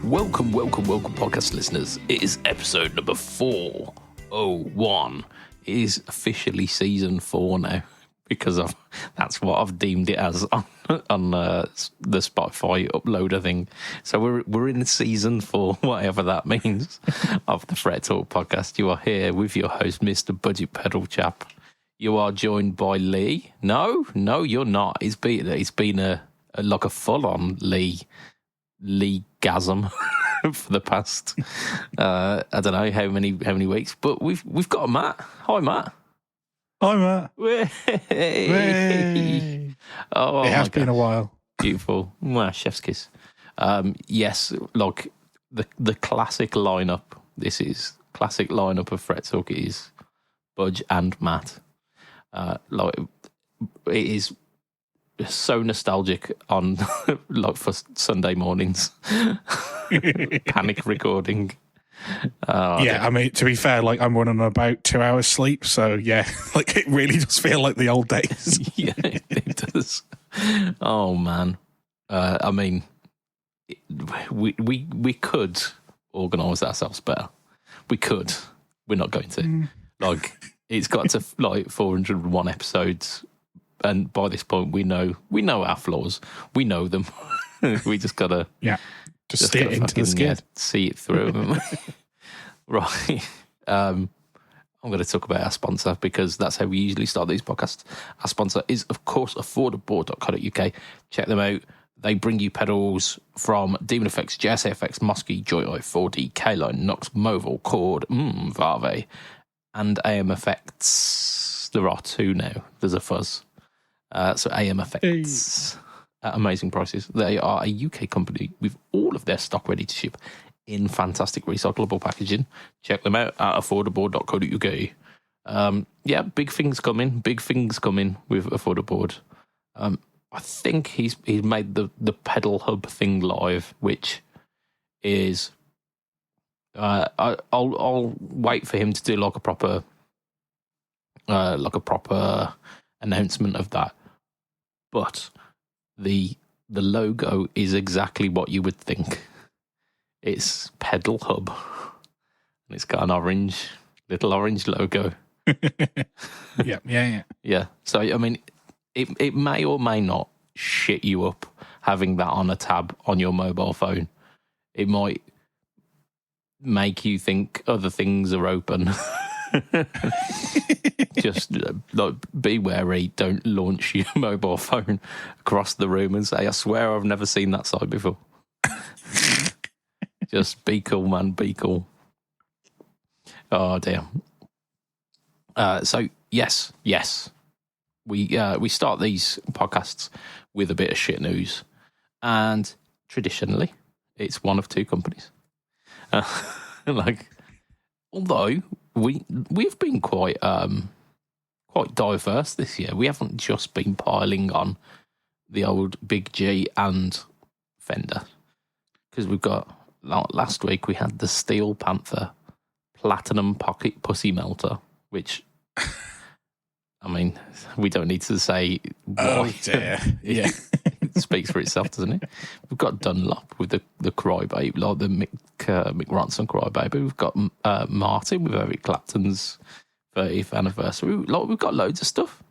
Welcome, podcast listeners. It is episode number 401. It is officially season 4 now because that's what I've deemed it as on the Spotify uploader thing. So we're in season 4, whatever that means, of the Fret Talk podcast. You are here with your host, Mr. BudgetPedalChap. You are joined by Lee. No, you're not. It's been a full-on Lee-gasm for the past I don't know how many weeks, but we've got Matt. Hi, Matt. Hi, Matt. Way. Oh, it has been a while. Beautiful. Well, chef's kiss. Yes, like the classic lineup. This is classic lineup of Fret Talk is Budge and Matt. Like it is so nostalgic on like for Sunday mornings. Panic recording. I mean, to be fair, like I'm running about 2 hours sleep, so yeah, like it really does feel like the old days. Yeah, it does. Oh man, I mean, we could organise ourselves better. We could. We're not going to. Like, it's got to like 401 episodes, and by this point, we know our flaws. We know them. We just gotta just see it into the skin, see it through. Right. I'm going to talk about our sponsor because that's how we usually start these podcasts. Our sponsor is, of course, affordable.co.uk. Check them out. They bring you pedals from Demon Effects, JSFX, Muskie, Joy-Eye, 4D, K-Line, Nox, Moval, Chord, Varve, and AM Effects. There are 2 now. There's a fuzz. So AM Effects at amazing prices. They are a UK company with all of their stock ready to ship in fantastic recyclable packaging. Check them out at affordable.co.uk. Big things coming with Affordable. I think he's made the pedal hub thing live, which is I'll wait for him to do like a proper announcement of that. But the logo is exactly what you would think. It's Pedal Hub, and it's got an little orange logo. Yeah. So I mean, it may or may not shit you up having that on a tab on your mobile phone. It might make you think other things are open. Just like be wary. Don't launch your mobile phone across the room and say, "I swear I've never seen that site before." Just be cool, man. Be cool. Oh dear. So yes, we start these podcasts with a bit of shit news, and traditionally, it's one of 2 companies. Although we've been quite diverse this year. We haven't just been piling on the old Big G and Fender, because we've got. Last week we had the Steel Panther Platinum Pocket Pussy Melter, which, I mean, we don't need to say why. Oh dear. Yeah. It speaks for itself, doesn't it? We've got Dunlop with the Crybaby, like the Mick Ronson Crybaby. We've got Martin with Eric Clapton's 30th anniversary. We've got loads of stuff.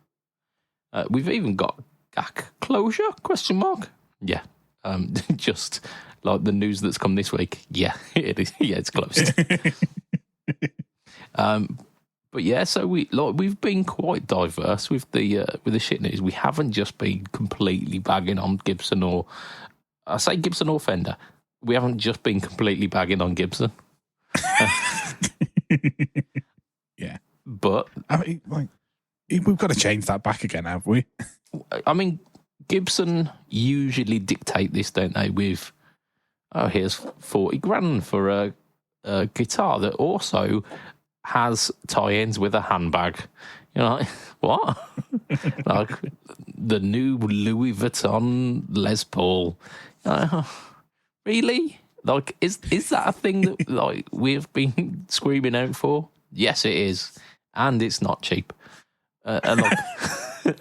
We've even got GAC Closure, ? Yeah. Just like the news that's come this week. Yeah, it is. Yeah, it's closed. But yeah, so we've been quite diverse with the shit news. We haven't just been completely bagging on Gibson or Fender. We haven't just been completely bagging on Gibson. Yeah, but I mean, like, we've got to change that back again, have we? I mean, Gibson usually dictate this, don't they? With here's 40 grand for a guitar that also has tie-ins with a handbag. You know, like, what? Like the new Louis Vuitton Les Paul. Really? Like, is that a thing that like we've been screaming out for? Yes, it is, and it's not cheap. And like,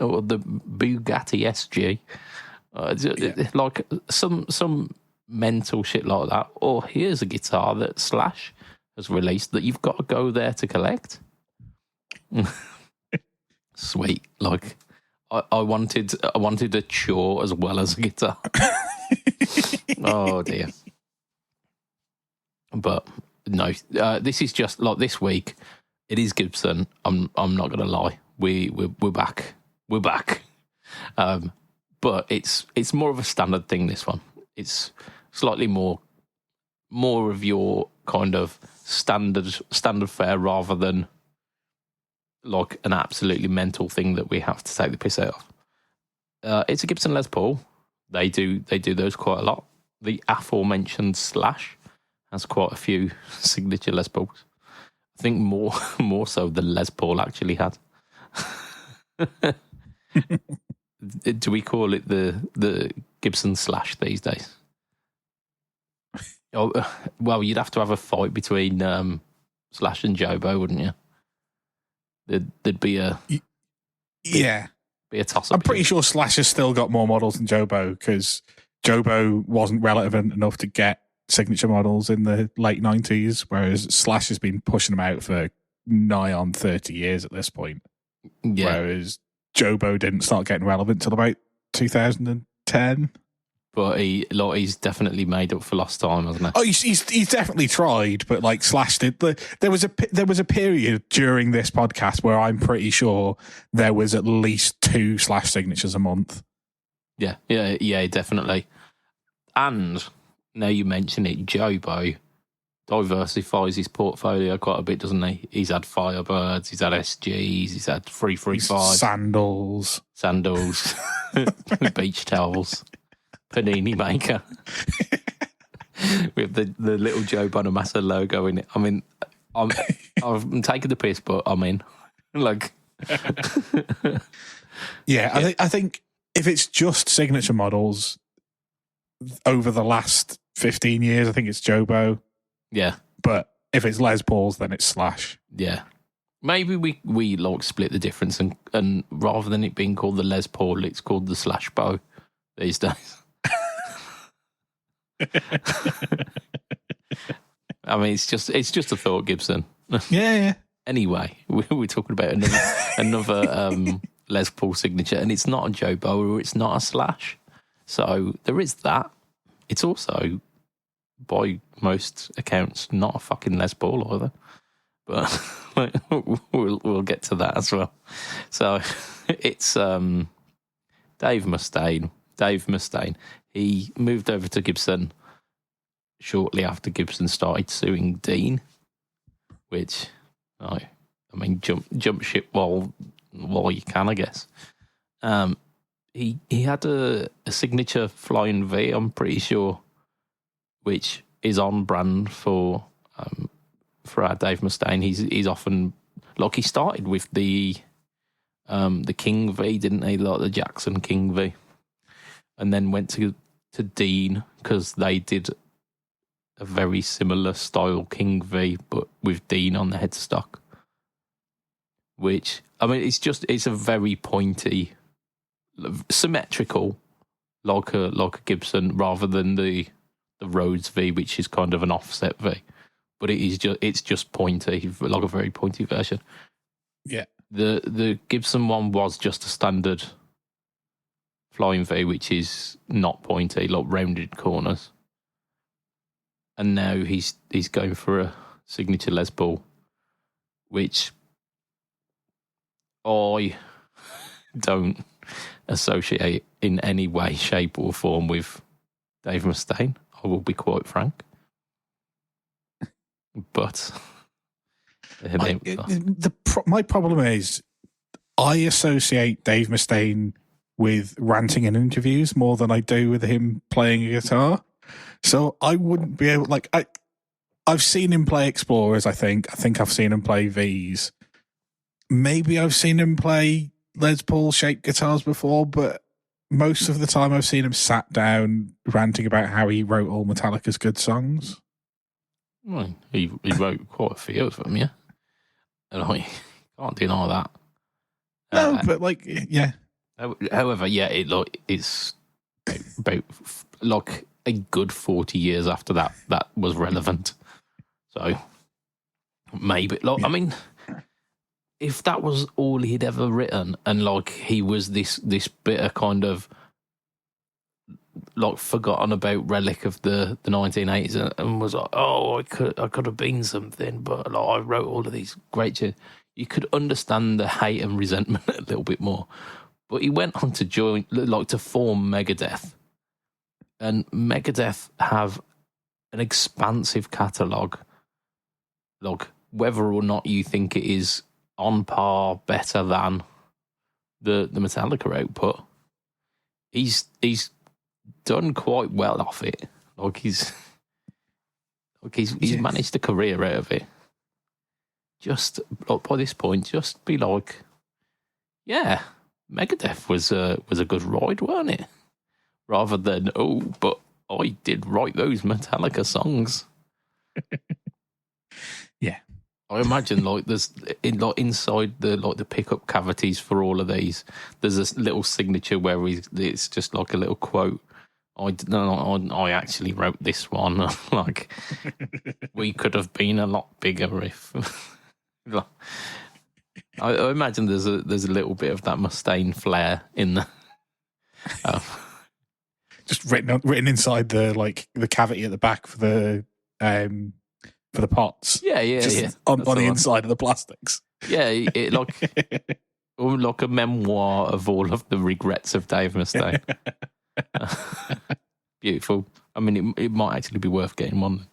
or the Bugatti SG, like some mental shit like that, or here's a guitar that Slash has released that you've got to go there to collect. Sweet. Like, I wanted a chore as well as a guitar. Oh dear. But no, this is just like this week. It is Gibson. I'm not gonna lie. We're back. We're back. But it's more of a standard thing. This one. It's slightly more of your kind of standard fare rather than like an absolutely mental thing that we have to take the piss out of. It's a Gibson Les Paul. They do those quite a lot. The aforementioned Slash has quite a few signature Les Pauls. I think more so than Les Paul actually had. Do we call it the Gibson Slash these days? Oh, well, you'd have to have a fight between Slash and Jobo, wouldn't you? There'd be a toss-up. I'm pretty sure Slash has still got more models than Jobo because Jobo wasn't relevant enough to get signature models in the late 90s, whereas Slash has been pushing them out for nigh on 30 years at this point. Yeah. Whereas Jobo didn't start getting relevant till about 2010. But he's definitely made up for lost time, hasn't he? Oh, he's definitely tried, but like Slash did. There was a period during this podcast where I'm pretty sure there was at least 2 Slash signatures a month. Yeah, definitely. And now you mention it, Jobo diversifies his portfolio quite a bit, doesn't he? He's had Firebirds, he's had SGs, he's had 335 sandals, beach towels. Panini maker with the little Joe Bonamassa logo in it. I mean, I'm taking the piss, but I'm in. Like, yeah. I think if it's just signature models over the last 15 years, I think it's Jobo. Yeah, but if it's Les Pauls, then it's Slash. Yeah, maybe we like split the difference and rather than it being called the Les Paul, it's called the Slash Bow these days. I mean, it's just a thought, Gibson. Yeah. Anyway, we're talking about another Les Paul signature, and it's not a Joe Bow, it's not a Slash. So there is that. It's also, by most accounts, not a fucking Les Paul either. But we'll get to that as well. So it's Dave Mustaine. He moved over to Gibson shortly after Gibson started suing Dean, which, I mean, jump ship while you can, I guess. He had a signature Flying V, I'm pretty sure, which is on brand for our Dave Mustaine. He's often, like, he started with the King V, didn't he? Like the Jackson King V. And then went to Dean because they did a very similar style King V, but with Dean on the headstock. Which, I mean, it's a very pointy, symmetrical, like a Gibson, rather than the Rhodes V, which is kind of an offset V. But it's just pointy, like a very pointy version. Yeah. The Gibson one was just a standard Flying V, which is not pointy, like rounded corners. And now he's going for a signature Les Paul, which I don't associate in any way, shape or form with Dave Mustaine. I will be quite frank. But my problem is I associate Dave Mustaine with ranting in interviews more than I do with him playing a guitar. So I wouldn't be able, like, I've seen him play Explorers, I think I've seen him play Vs. Maybe I've seen him play Les Paul shaped guitars before, but most of the time I've seen him sat down ranting about how he wrote all Metallica's good songs. Well, he wrote quite a few of them, yeah. And I can't deny that. No, but yeah. However, yeah, it's about like a good 40 years after that was relevant. So maybe, like, I mean, if that was all he'd ever written, and like he was this bitter kind of like forgotten about relic of the 1980s, and was like, oh, I could have been something, but like I wrote all of these great shit. You could understand the hate and resentment a little bit more. But he went on to to form Megadeth, and Megadeth have an expansive catalogue. Like, whether or not you think it is on par, better than the Metallica output, he's done quite well off it. Like he's managed a career out of it. Just like by this point, just be like, yeah, Megadeth was a good ride, weren't it? Rather than, oh, but I did write those Metallica songs. Yeah, I imagine like there's inside the pickup cavities for all of these, there's a little signature where it's just like a little quote. I actually wrote this one. Like, we could have been a lot bigger if. I imagine there's a little bit of that Mustaine flair in there. Just written inside the cavity at the back for the pots. Yeah. On the inside of the plastics. Yeah, it like a memoir of all of the regrets of Dave Mustaine. Beautiful. I mean, it might actually be worth getting one.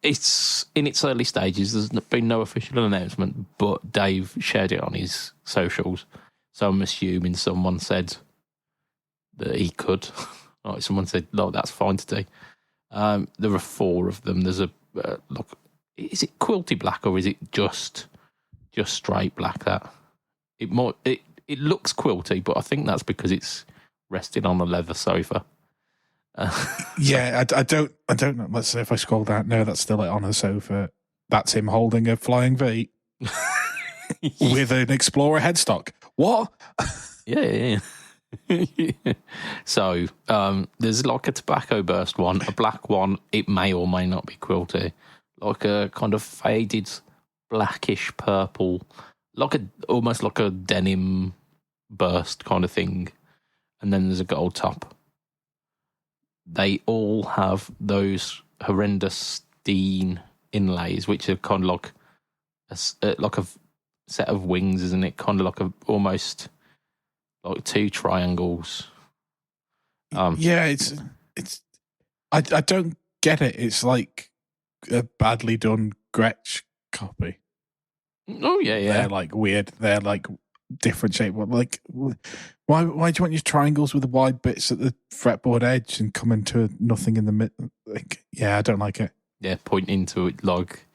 It's in its early stages. There's been no official announcement, but Dave shared it on his socials. So I'm assuming someone said that he could. Like someone said, "No, that's fine to do." There are 4 of them. There's a look. Is it quilty black or is it just straight black? That it looks quilty, but I think that's because it's rested on a leather sofa. Yeah, I don't know. Let's see if I scroll down. No, that's still on a sofa. That's him holding a flying V with an Explorer headstock. What? Yeah. So there's like a tobacco burst one, a black one. It may or may not be quilty, like a kind of faded blackish purple, almost like a denim burst kind of thing. And then there's a gold top. They all have those horrendous Steen inlays, which are kind of like a set of wings, isn't it? Kind of like almost like 2 triangles. Yeah, it's. I don't get it. It's like a badly done Gretsch copy. Oh yeah. They're like weird. They're like different shape. Like, why do you want your triangles with the wide bits at the fretboard edge and come into nothing in the middle? Like, yeah, I don't like it. Yeah, pointing to it like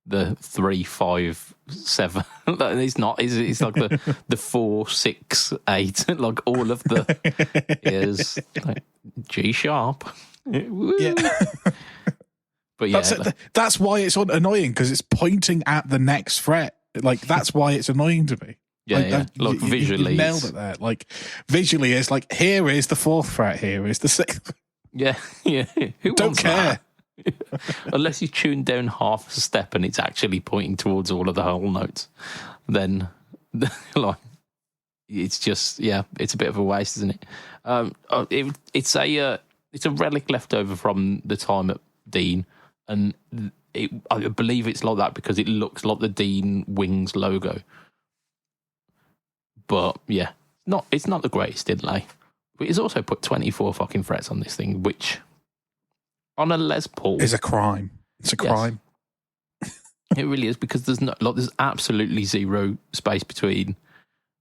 the 3, 5, 7. It's not. It's like the 4, 6, 8. Like all of the is like G sharp. Yeah. But yeah, that's why it's annoying, because it's pointing at the next fret. Like, that's why it's annoying to me. Yeah. Look, visually, you nailed it there. Like, visually, it's like, here is the 4th fret, here is the 6th. Yeah. Who don't care? Unless you tune down half a step and it's actually pointing towards all of the whole notes, then like it's just it's a bit of a waste, isn't it? It's a relic left over from the time at Dean, and I believe it's like that because it looks like the Dean Wings logo. But yeah, it's not the greatest inlay. But he's also put 24 fucking frets on this thing, which on a Les Paul is a crime. It's a crime. It really is, because there's absolutely zero space between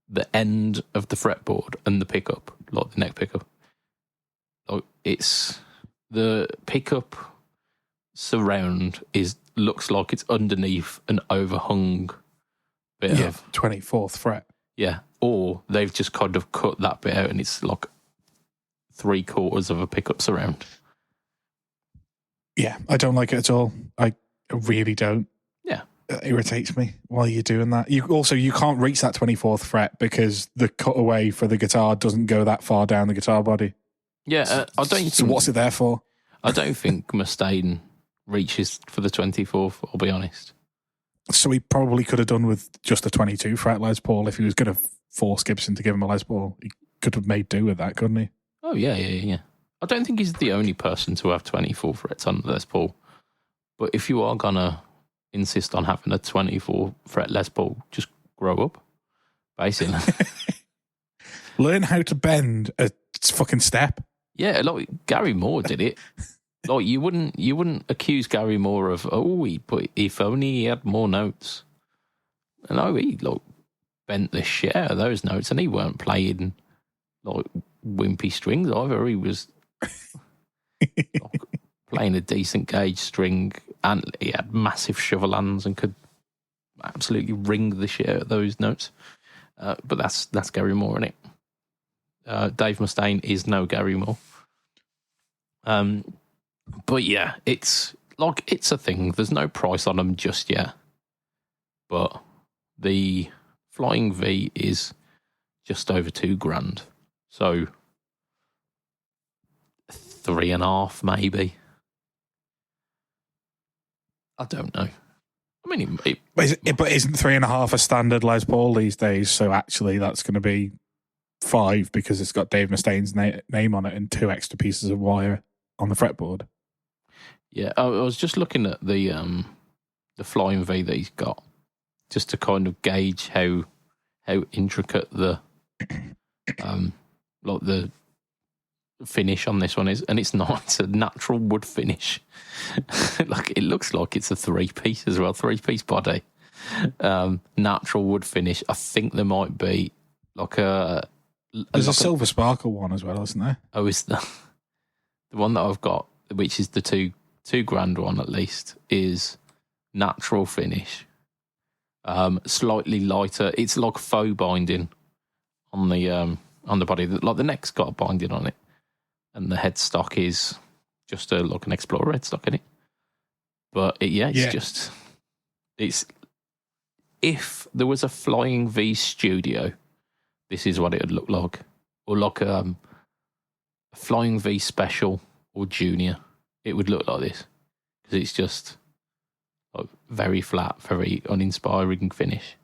the end of the fretboard and the pickup, like the neck pickup. Like, it's the pickup surround looks like it's underneath an overhung bit of 24th fret. Yeah, or they've just kind of cut that bit out and it's like 3/4 of a pickup surround. Yeah, I don't like it at all. I really don't. Yeah. It irritates me while you're doing that. You can't reach that 24th fret because the cutaway for the guitar doesn't go that far down the guitar body. Yeah, I don't. So what's it there for? I don't think Mustaine reaches for the 24th. I'll be honest. So he probably could have done with just a 22 fret Les Paul if he was going to force Gibson to give him a Les Paul. He could have made do with that, couldn't he? Oh yeah. I don't think he's the only person to have 24 frets on Les Paul. But if you are gonna insist on having a 24 fret Les Paul, just grow up, basically. Learn how to bend a fucking step. Yeah, like Gary Moore did it. Like you wouldn't accuse Gary Moore of if only he had more notes. And he bent the shit out of those notes, and he weren't playing like wimpy strings either. He was playing a decent gauge string, and he had massive shovel hands and could absolutely wring the shit out of those notes. But that's Gary Moore, isn't it? Dave Mustaine is no Gary Moore. But yeah, it's a thing. There's no price on them just yet. But the Flying V is just over $2,000. So 3.5 maybe. I don't know. I mean, but isn't 3.5 a standard Les Paul these days? So actually, that's going to be 5 because it's got Dave Mustaine's name on it and 2 extra pieces of wire on the fretboard. Yeah, I was just looking at the Flying V that he's got, just to kind of gauge how intricate the the finish on this one is, and it's not. It's a natural wood finish. It looks like it's a 3-piece as well, 3-piece body, natural wood finish. I think there might be there's a silver sparkle one as well, isn't there? Oh, is the one that I've got, which is the $2,000 one at least, is natural finish, slightly lighter. It's like faux binding on the body. Like the neck's got a binding on it, and the headstock is just like an Explorer headstock in it. But it's if there was a Flying V Studio, this is what it would look like, or like a Flying V Special or Junior. It would look like this, because it's just like very flat, very uninspiring finish.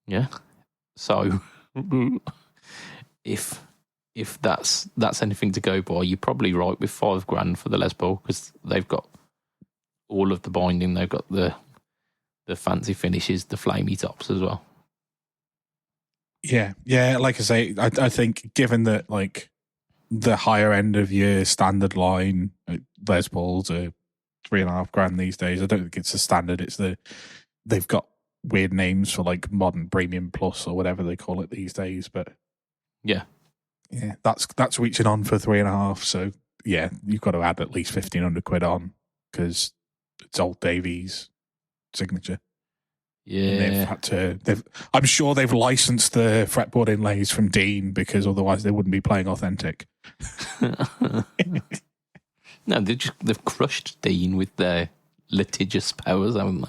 Yeah. So if that's anything to go by, you're probably right with $5,000 for the Les Paul, because they've got all of the binding, they've got the fancy finishes, the flamey tops as well. Yeah. Like I say, I think given that the higher end of your standard line Les Pauls are $3,500 these days. I don't think it's a standard. They've got weird names for modern premium plus or whatever they call it these days. But yeah, that's reaching on for 3.5. So yeah, you've got to add at least £1,500 on, because it's old Davies signature. Yeah, I'm sure they've licensed the fretboard inlays from Dean, because otherwise they wouldn't be playing authentic. No, they've crushed Dean with their litigious powers, haven't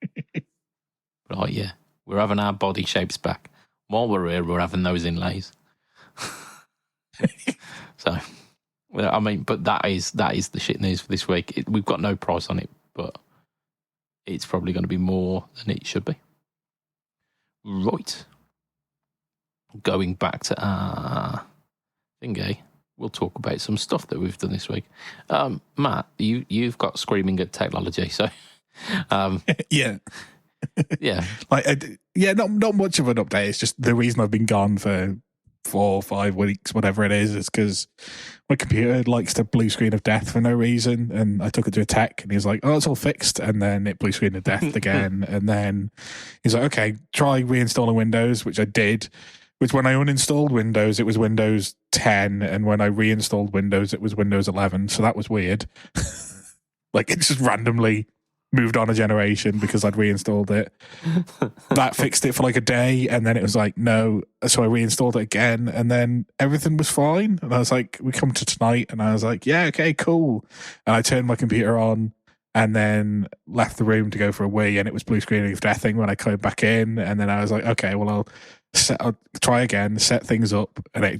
they? Right, yeah, we're having our body shapes back. While we're here, we're having those inlays. So, well, I mean, but that is the shit news for this week. We've got no price on it, but it's probably going to be more than it should be. Right. Going back to our thingy, we'll talk about some stuff that we've done this week. Matt, you've got Screaming at Technology, so yeah. Yeah. Not much of an update. It's just the reason I've been gone for 4 or 5 weeks, whatever it is because my computer likes to blue screen of death for no reason. And I took it to a tech and he was like, oh, it's all fixed. And then it blue screen of death again. And then he's like, okay, try reinstalling Windows, which I did. Which when I uninstalled Windows, it was Windows 10. And when I reinstalled Windows, it was Windows 11. So that was weird. It just randomly moved on a generation because I'd reinstalled it. That fixed it for a day, and then it was no. So I reinstalled it again, and then everything was fine. And I was like, we come to tonight, and I was like, yeah, okay, cool. And I turned my computer on, and then left the room to go for a wee, and it was blue screening of deathing when I came back in. And then I was like, okay, well, try again, set things up, and it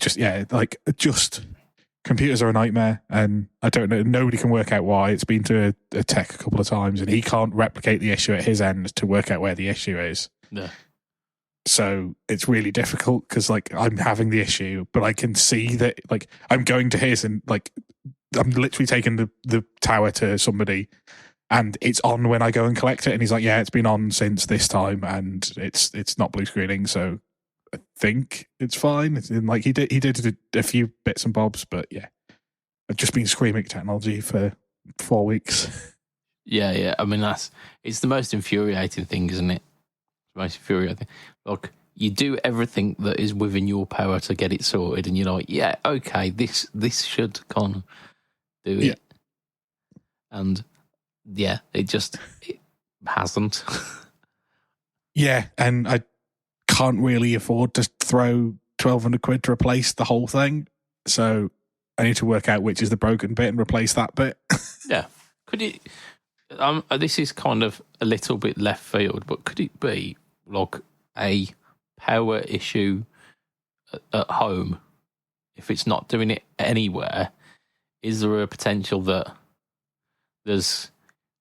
just computers are a nightmare, and I don't know. Nobody can work out why. It's been to a tech a couple of times, and he can't replicate the issue at his end to work out where the issue is. Yeah. So it's really difficult because like I'm having the issue, but I can see that like I'm going to his and like I'm literally taking the tower to somebody, and it's on when I go and collect it, and he's like, "Yeah, it's been on since this time, and it's not blue screening, so I think it's fine." And like he did a few bits and bobs, but yeah, I've just been screaming at technology for 4 weeks. Yeah. I mean, it's the most infuriating thing, isn't it? The most infuriating. Like, you do everything that is within your power to get it sorted, and you're like, yeah, okay, this should kind of do it. Yeah. And yeah, it hasn't. Yeah, and I can't really afford to throw 1,200 quid to replace the whole thing, so I need to work out which is the broken bit and replace that bit. Yeah. Could it? This is kind of a little bit left field, but could it be like a power issue at home? If it's not doing it anywhere, is there a potential that there's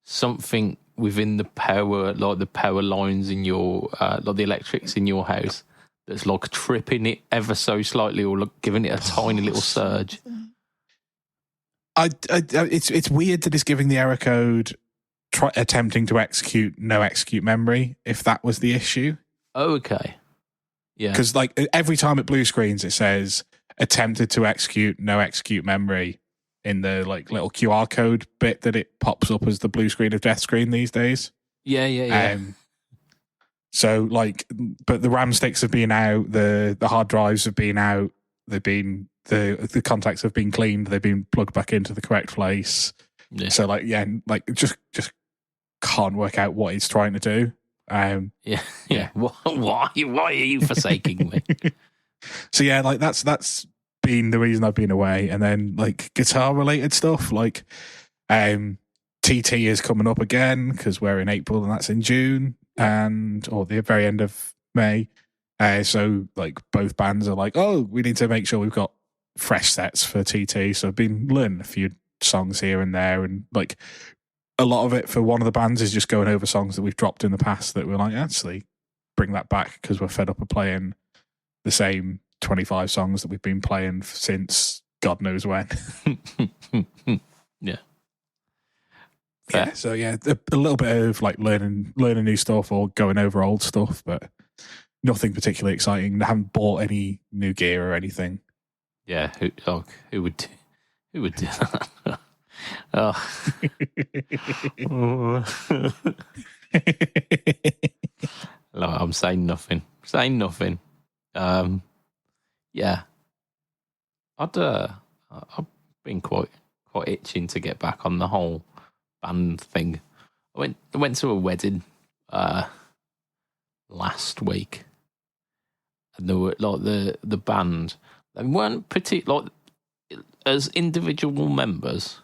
something within the power, like the power lines in your, like the electrics in your house, that's like tripping it ever so slightly, or like giving it a tiny little surge? It's weird that it's giving the error code attempting to execute no execute memory, if that was the issue. Oh, okay. Yeah. Because like every time it blue screens, it says attempted to execute no execute memory in the like little QR code bit that it pops up as the blue screen of death screen these days. Yeah. So like, but the RAM sticks have been out, the hard drives have been out, they've been the contacts have been cleaned, they've been plugged back into the correct place. Yeah. So like, yeah, like just can't work out what it's trying to do. Yeah. Why are you forsaking me? So yeah, like that's been the reason I've been away. And then like guitar related stuff, like TT is coming up again because we're in April and that's in June, or the very end of May. So like both bands are like, oh, we need to make sure we've got fresh sets for TT. So I've been learning a few songs here and there, and like a lot of it for one of the bands is just going over songs that we've dropped in the past that we're like, actually bring that back because we're fed up of playing the same 25 songs that we've been playing since God knows when. Yeah. Yeah, so yeah, a little bit of like learning new stuff or going over old stuff, but nothing particularly exciting. I haven't bought any new gear or anything. Yeah, who would do that? Oh. No, I'm saying nothing. Yeah, I've been quite itching to get back on the whole band thing. I went to a wedding last week, and there were like the band. They weren't like as individual members.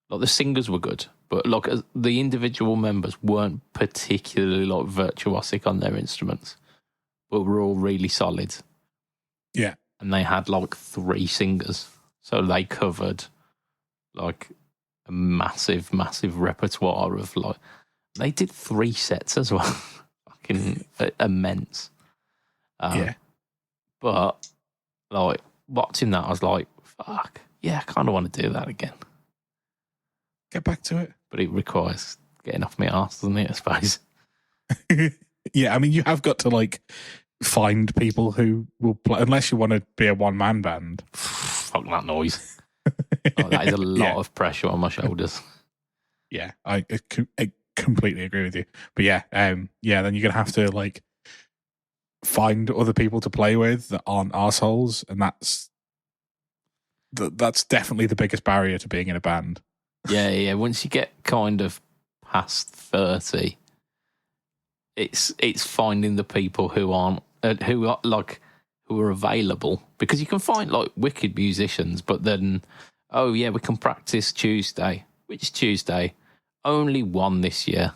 Like the singers were good, but like the individual members weren't particularly like virtuosic on their instruments, but were all really solid. Yeah, and they had like 3 singers, so they covered like a massive repertoire of like. They did 3 sets as well, fucking immense. Yeah, but like watching that, I was like, fuck yeah, I kind of want to do that again. Get back to it. But it requires getting off my arse, doesn't it, I suppose? Yeah, I mean, you have got to like find people who will play, unless you want to be a one-man band. Fuck that noise. That is a lot of pressure on my shoulders. Yeah, I completely agree with you. But yeah, then you're going to have to like find other people to play with that aren't arseholes, and that's definitely the biggest barrier to being in a band. Yeah. Once you get kind of past 30, it's finding the people who aren't who are available, because you can find like wicked musicians, but then we can practice Tuesday. Which Tuesday? Only one this year.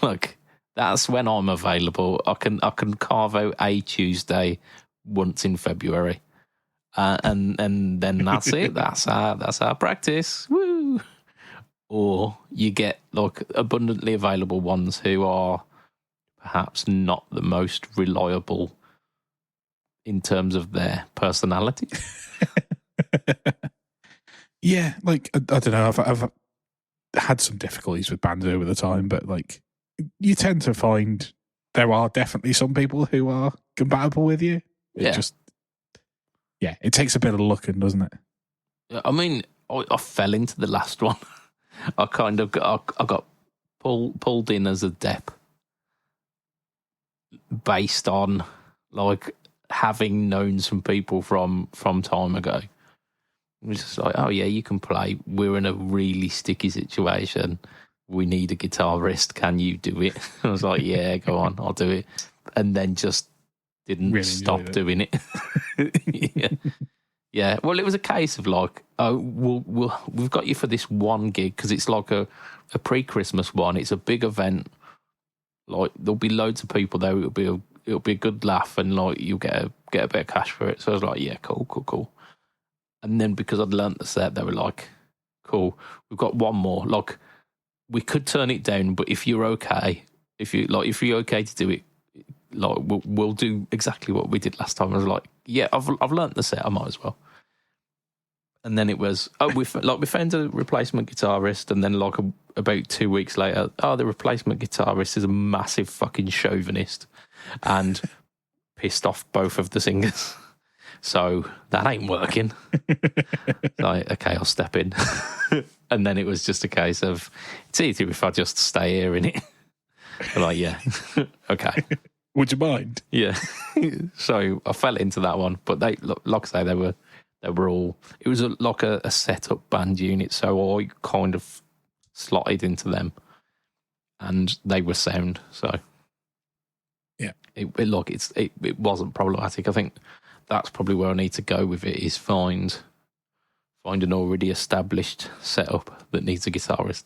Like, That's when I'm available. I can carve out a Tuesday once in February, and then that's it. That's our practice. Woo! Or you get like abundantly available ones who are perhaps not the most reliable in terms of their personality. Yeah, like I don't know. I've had some difficulties with bands over the time, but like you tend to find there are definitely some people who are compatible with you. It it takes a bit of looking, doesn't it? I mean, I fell into the last one. I kind of got pulled in as a dep based on like having known some people from time ago. It was just like, oh yeah, you can play. We're in a really sticky situation. We need a guitarist. Can you do it? I was like, yeah, go on, I'll do it. And then just didn't Really stop enjoyed it. doing it. Yeah. Yeah. Well, it was a case of like, oh, we've got you for this one gig because it's like a pre-Christmas one. It's a big event. Like there'll be loads of people there. It'll be a good laugh, and like you'll get a bit of cash for it. So I was like, yeah, cool. And then because I'd learnt the set, they were like, cool, we've got one more. Like, we could turn it down, but if you're okay, if you're okay to do it, like we'll do exactly what we did last time. I was like, yeah, I've learnt the set, I might as well. And then it was, we found a replacement guitarist, and then like about 2 weeks later, the replacement guitarist is a massive fucking chauvinist and pissed off both of the singers. So that ain't working. Like, okay, I'll step in. And then it was just a case of, it's easier if I just stay here, innit? Like, yeah, okay. Would you mind? Yeah. So I fell into that one, but they, like I say, they were all. It was like a set-up band unit, so I kind of slotted into them, and they were sound. So yeah, it wasn't problematic. I think that's probably where I need to go with it, is find an already established setup that needs a guitarist,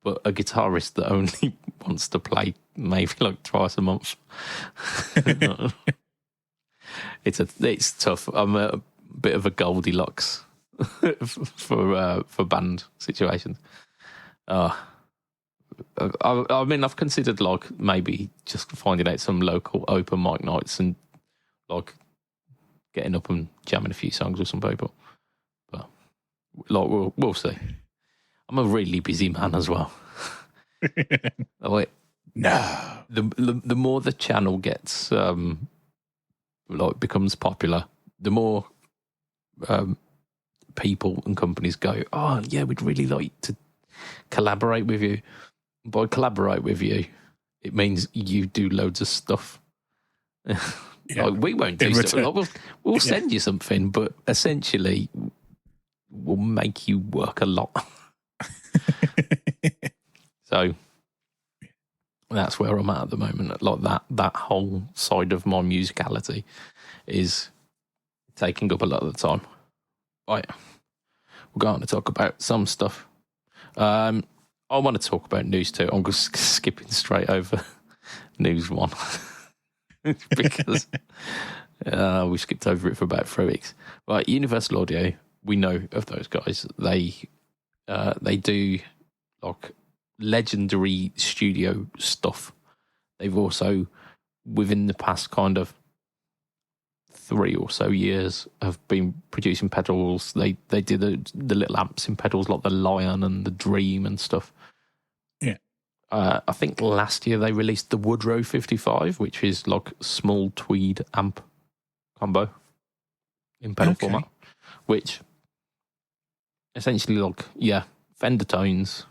but a guitarist that only wants to play maybe like twice a month. It's tough. I'm a bit of a Goldilocks for band situations. I mean, I've considered like maybe just finding out some local open mic nights and like getting up and jamming a few songs with some people, but like we'll see. I'm a really busy man as well. Like, no, the more the channel gets like becomes popular, the more people and companies go, oh yeah, we'd really like to collaborate with you. By collaborate with you, it means you do loads of stuff. Yeah. Like, we won't do stuff. Like, we'll send you something, but essentially we'll make you work a lot. So that's where I'm at the moment. Like that whole side of my musicality is taking up a lot of the time. Right, we're going to talk about some stuff. I want to talk about news too. I'm just skipping straight over news one because we skipped over it for about 3 weeks. Right, Universal Audio, we know of those guys. They do like legendary studio stuff. They've also, within the past kind of 3 or so years, have been producing pedals. They did the little amps in pedals like the Lion and the Dream and stuff. Yeah. I think last year they released the Woodrow 55, which is like small tweed amp combo in pedal format, which essentially like, yeah, Fender tones,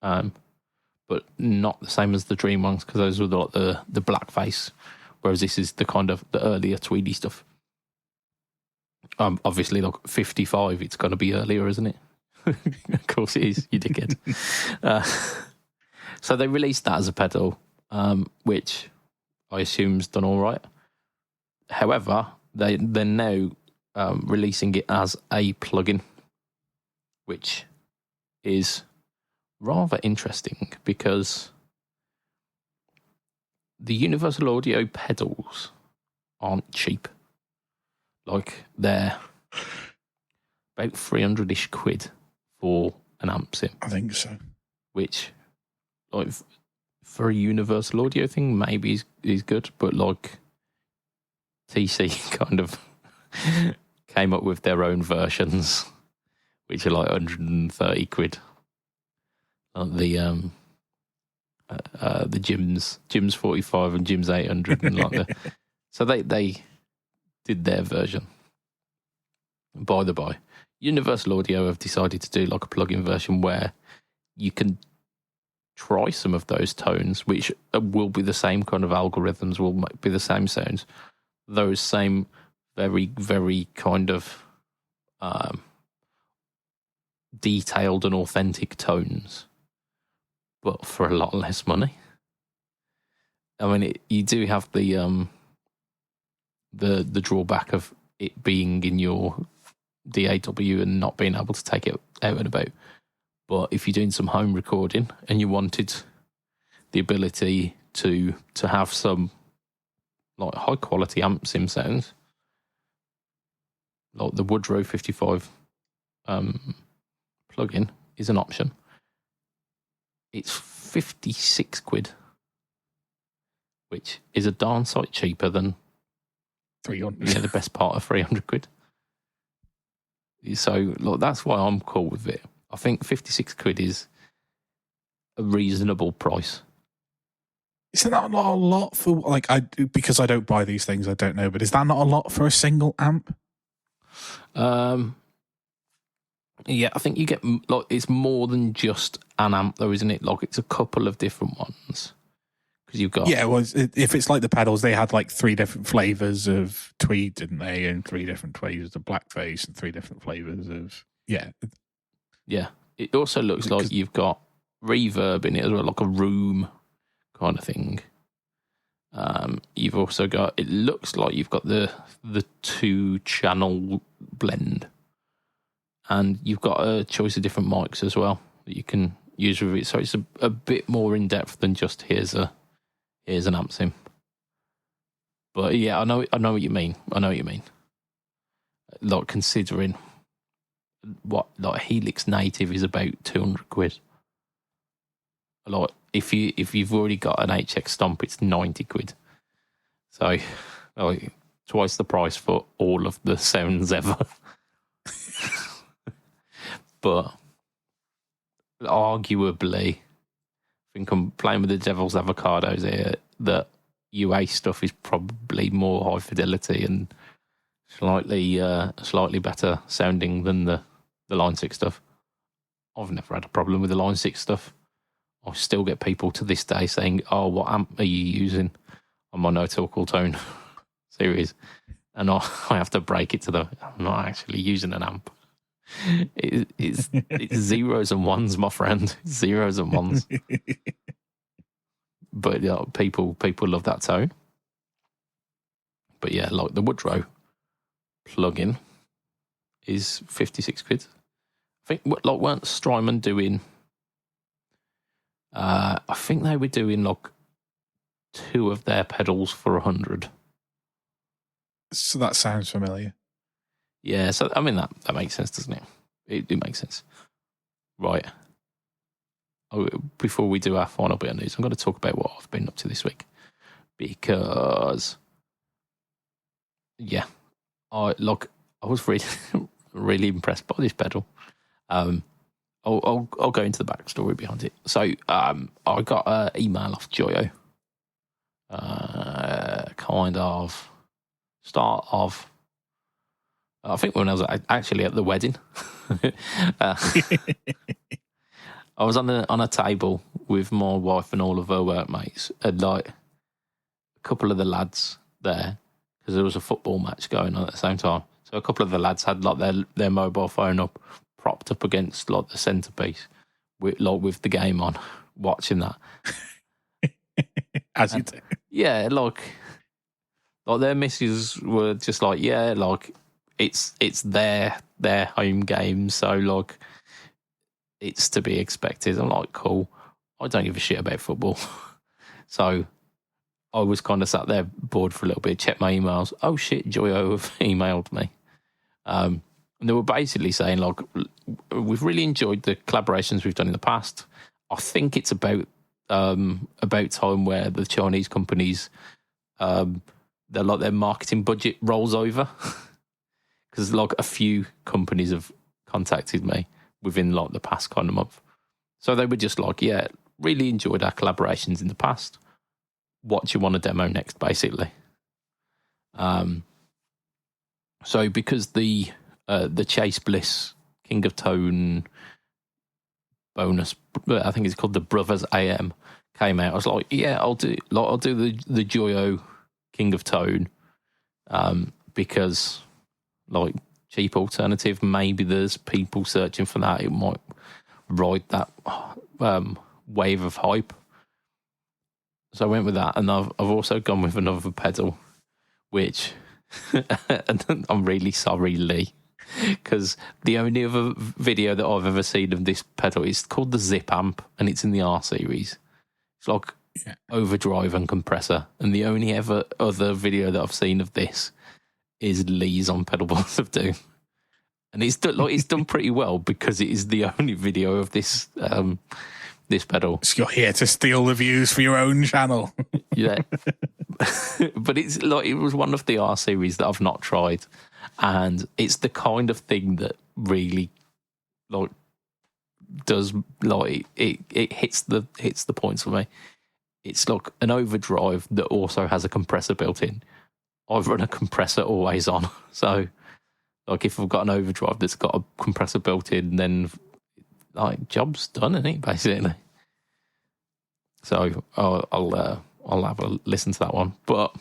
but not the same as the Dream ones, because those were like the black face, whereas this is the kind of the earlier tweedy stuff. Obviously, like 55, it's going to be earlier, isn't it? Of course it is, you dickhead. So they released that as a pedal, which I assume's done all right. However, they're now releasing it as a plugin, which is rather interesting because the Universal Audio pedals aren't cheap. Like, they're about 300-ish quid for an amp sim. I think so. Which, like, for a Universal Audio thing, maybe is good, but like TC kind of came up with their own versions, which are like 130 quid. Like the Jim's 45 and Jim's 800, and like so they did their version. By the by, Universal Audio have decided to do like a plug-in version where you can try some of those tones, which will be the same kind of algorithms, will be the same sounds, those same very, very kind of detailed and authentic tones, but for a lot less money. I mean, you do have the drawback of it being in your DAW and not being able to take it out and about. But if you're doing some home recording and you wanted the ability to have some like high quality amp sim sounds, like the Woodrow 55 plugin is an option. It's 56 quid, which is a darn sight cheaper than 300. Yeah, the best part of 300 quid. So look, that's why I'm cool with it. I think 56 quid is a reasonable price. Isn't that not a lot for, like, because I don't buy these things, I don't know, but is that not a lot for a single amp? Yeah, I think you get, like, it's more than just an amp though, isn't it? Like, it's a couple of different ones. Because you've got... Yeah, well, if it's like the pedals, they had like 3 different flavours of tweed, didn't they? And 3 different flavours of blackface and 3 different flavours of... Yeah. Yeah. It also looks like you've got reverb in it as well, like a room kind of thing. You've also got... It looks like you've got the 2-channel blend. And you've got a choice of different mics as well that you can use with it. So it's a bit more in-depth than just here's an amp sim. But yeah, I know what you mean. Like, considering what, like, Helix Native is about 200 quid. Like, if you've already got an HX Stomp, it's 90 quid. So, like, twice the price for all of the sounds ever. But arguably, I think I'm playing with the devil's avocados here, that UA stuff is probably more high fidelity and slightly better sounding than the Line 6 stuff. I've never had a problem with the Line 6 stuff. I still get people to this day saying, "Oh, what amp are you using on my No Talk All Tone series?" And I have to break it to them. I'm not actually using an amp. It's zeros and ones, my friend. Zeros and ones. But yeah, people love that tone. But yeah, like the Woodrow plugin is 56 quid. I think, like, weren't Strymon doing... I think they were doing like 2 of their pedals for 100. So that sounds familiar. Yeah, so I mean that makes sense, doesn't it? It makes sense. Right. Before we do our final bit of news, I'm going to talk about what I've been up to this week. Because, yeah, I was really, really impressed by this pedal. I'll go into the backstory behind it. So, I got an email off Joyo. Kind of start of, I think when I was actually at the wedding. I was on a table with my wife and all of her workmates, and like a couple of the lads there, because there was a football match going on at the same time. So a couple of the lads had like their mobile phone up, propped up against like the centerpiece, with the game on, watching that. As you do. Yeah, like their missus were just like, yeah, like it's their home game, so like it's to be expected. I'm like, cool. I don't give a shit about football. So I was kind of sat there bored for a little bit, checked my emails. Oh shit, Joyo have emailed me. And they were basically saying, like, we've really enjoyed the collaborations we've done in the past. I think it's about time where the Chinese companies, their marketing budget rolls over. Because like a few companies have contacted me within like the past kind of month. So they were just like, yeah, really enjoyed our collaborations in the past. What do you want to demo next, basically? So because the Chase Bliss King of Tone bonus, I think it's called the Brothers AM, came out, I was like, yeah, I'll do the Joyo King of Tone, because like cheap alternative, maybe there's people searching for that. It might ride that wave of hype. So I went with that, and I've also gone with another pedal, which and I'm really sorry, Lee, because the only other video that I've ever seen of this pedal is called the Zip Amp, and it's in the R series. It's like overdrive and compressor, and the only other video that I've seen of this is Lee's on Pedal Balls of Doom, and it's done pretty well because it is the only video of this this pedal. So you're here to steal the views for your own channel. Yeah. But it's like, it was one of the R series that I've not tried, and it's the kind of thing that really like does like it hits the points for me. It's like an overdrive that also has a compressor built in. I've run a compressor always on, so like if I've got an overdrive that's got a compressor built in, then like job's done, isn't it, basically? So I'll have a listen to that one. But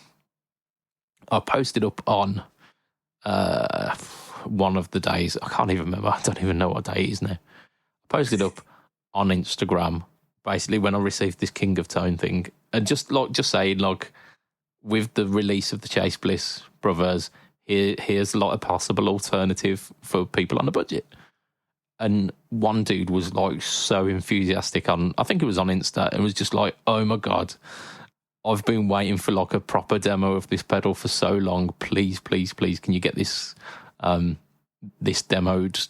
I posted up on one of the days. I can't even remember. I don't even know what day it is now. I posted up on Instagram basically when I received this King of Tone thing, and just saying like, with the release of the Chase Bliss Brothers, here's a lot of possible alternative for people on a budget. And one dude was like so enthusiastic on, I think it was on Insta, and was just like, oh my God, I've been waiting for like a proper demo of this pedal for so long. Please, please, please, can you get this this demoed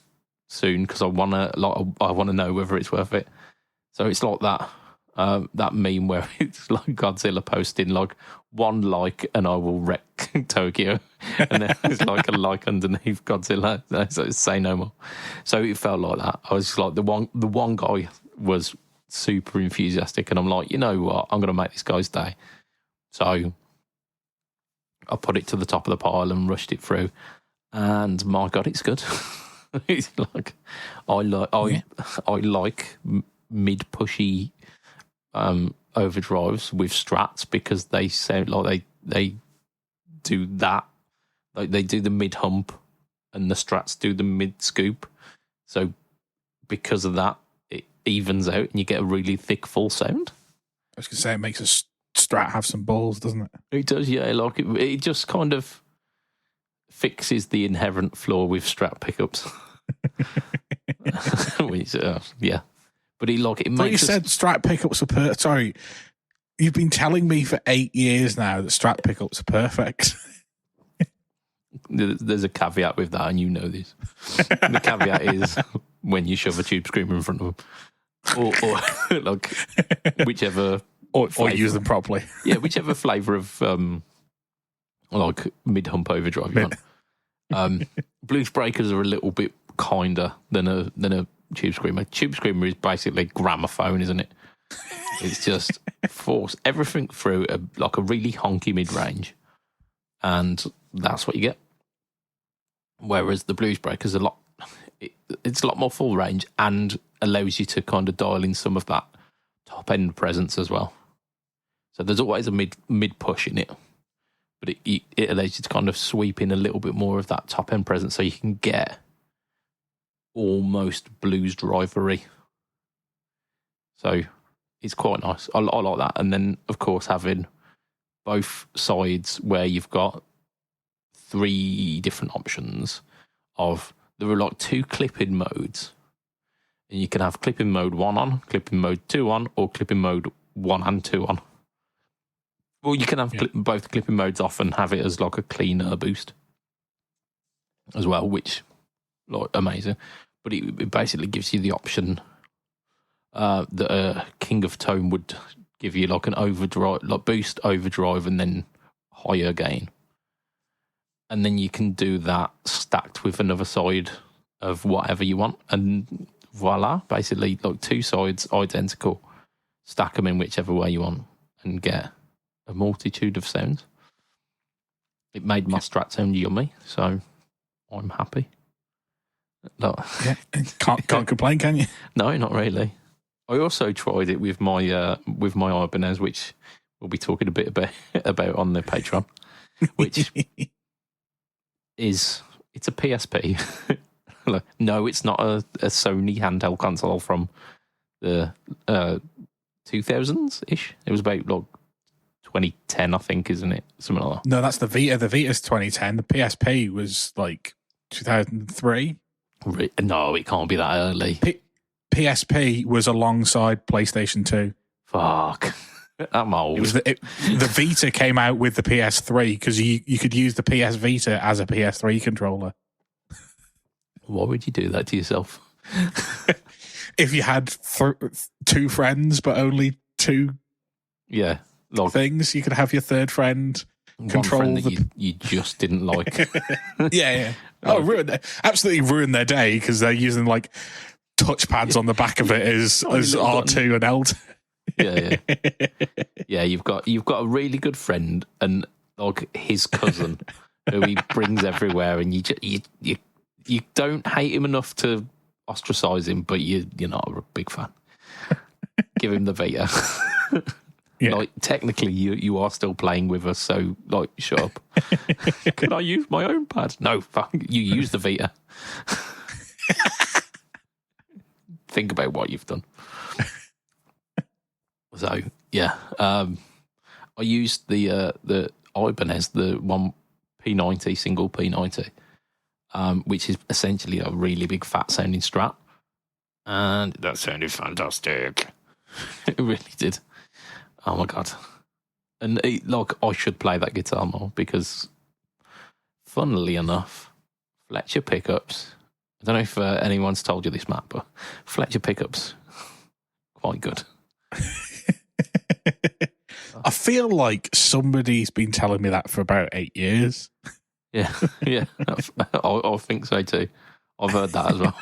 soon? Because I wanna know whether it's worth it. So it's like that meme where it's like Godzilla posting like one like and I will wreck Tokyo, and then there's like a like underneath Godzilla. So say no more. So it felt like that. I was just like the one guy was super enthusiastic, and I'm like, you know what, I'm gonna make this guy's day. So I put it to the top of the pile and rushed it through, and my God, it's good. It's like I like mid pushy overdrives with strats, because they sound like they do that, like they do the mid hump and the strats do the mid scoop. So because of that, it evens out and you get a really thick full sound. I was going to say, it makes a Strat have some balls, doesn't it? It does, yeah. Like it just kind of fixes the inherent flaw with Strat pickups. Which, yeah. But it makes. But you said Strat pickups are sorry, you've been telling me for 8 years now that Strat pickups are perfect. There's a caveat with that, and you know this. The caveat is when you shove a tube screamer in front of them, or like whichever, or use them properly. Yeah, whichever flavour of like mid hump overdrive you want. Blues breakers are a little bit kinder than a tube screamer. Tube screamer is basically gramophone, isn't it? It's just force everything through like a really honky mid range, and that's what you get. Whereas the blues breakers it's a lot more full range and allows you to kind of dial in some of that top end presence as well. So there's always a mid push in it, but it allows you to kind of sweep in a little bit more of that top end presence, so you can get almost blues drivery. So it's quite nice. I like that. And then of course having both sides where you've got 3 different options there are like 2 clipping modes, and you can have clipping mode 1 on, clipping mode 2 on, or clipping mode 1 and 2 on. Well, you can have both clipping modes off and have it as like a cleaner boost as well, which like amazing. But it basically gives you the option that a King of Tone would give you, like an overdrive, like boost, overdrive, and then higher gain. And then you can do that stacked with another side of whatever you want, and voila, basically like two sides identical, stack them in whichever way you want, and get a multitude of sounds. It made my Strat sound yummy, so I'm happy. No. Yeah, can't complain, can you? No, not really. I also tried it with my Ibanez, which we'll be talking a bit about on the Patreon, which it's a PSP. No, it's not a Sony handheld console from the 2000s ish. It was about like 2010, I think, isn't it? Something like that. No, that's the Vita. The Vita's 2010. The PSP was like 2003. No, it can't be that early. PSP was alongside PlayStation 2. Fuck. I'm old. It was the Vita came out with the PS3 because you could use the PS Vita as a PS3 controller. Why would you do that to yourself? If you had two friends but only two things, you could have your third friend control one friend that you just didn't like. Yeah. Oh, absolutely ruined their day because they're using like touchpads on the back of it as R2 and L2. Yeah. You've got a really good friend and like his cousin who he brings everywhere, and you don't hate him enough to ostracize him, but you're not a big fan. Give him the Vita. Yeah. Like technically, you are still playing with us, so like shut up. Can I use my own pad? No, fuck. You use the Vita. Think about what you've done. So yeah, I used the Ibanez, the one P90 single P90, which is essentially a really big fat sounding Strat, and that sounded fantastic. It really did. Oh my god! And I should play that guitar more because, funnily enough, Fletcher pickups. I don't know if anyone's told you this, Matt, but Fletcher pickups quite good. I feel like somebody's been telling me that for about 8 years. Yeah, I think so too. I've heard that as well.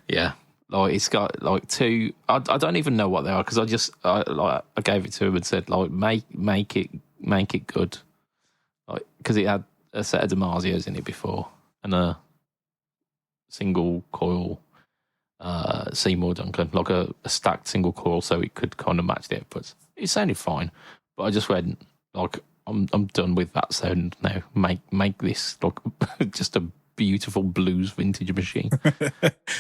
Yeah, like it's got like two. I don't even know what they are because I gave it to him and said like make it good, like because it had a set of Damasios in it before and a single coil Seymour Duncan, like a stacked single coil, so it could kind of match the outputs. It sounded fine, but I just went like, I'm done with that sound now. Make this like just a beautiful blues vintage machine.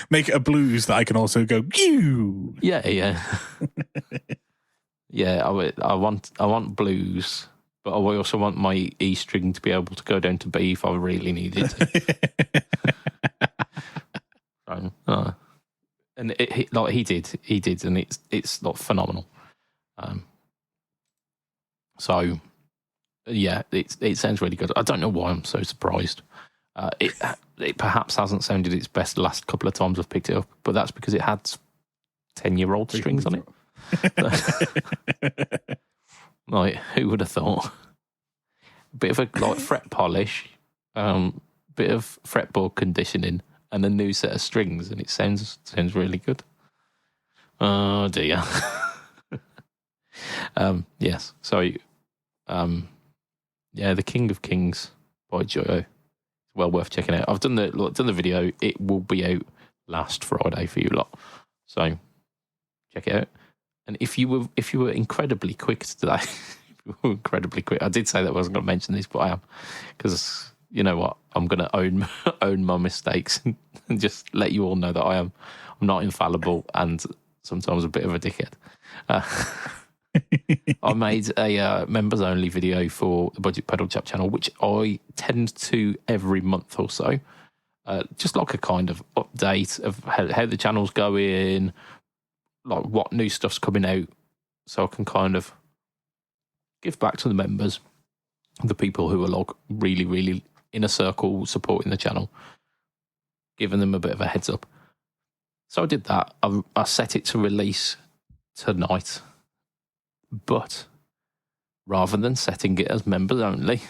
Make it a blues that I can also go. Ew! Yeah. Yeah, I want blues, but I also want my E string to be able to go down to B if I really need it to. And he did, and it's not phenomenal. So yeah, it sounds really good. I don't know why I'm so surprised. It perhaps hasn't sounded its best the last couple of times I've picked it up, but that's because it had 10-year-old strings on it. Like, who would have thought? A bit of a fret polish, bit of fretboard conditioning, and a new set of strings, and it sounds really good. Oh dear. Yes. So, The King of Kings by Joyo. Well worth checking out. I've done the video. It will be out last Friday for you lot. So check it out. And if you were incredibly quick today, incredibly quick. I did say that I wasn't going to mention this, but I am, because you know what? I'm going to own my mistakes and just let you all know that I'm not infallible and sometimes a bit of a dickhead. I made a members only video for the BudgetPedalChap channel, which I tend to every month or so, just like a kind of update of how the channel's going, like what new stuff's coming out so I can kind of give back to the members, the people who are like really, really inner circle supporting the channel, giving them a bit of a heads up. So I did that. I set it to release tonight, but rather than setting it as members only,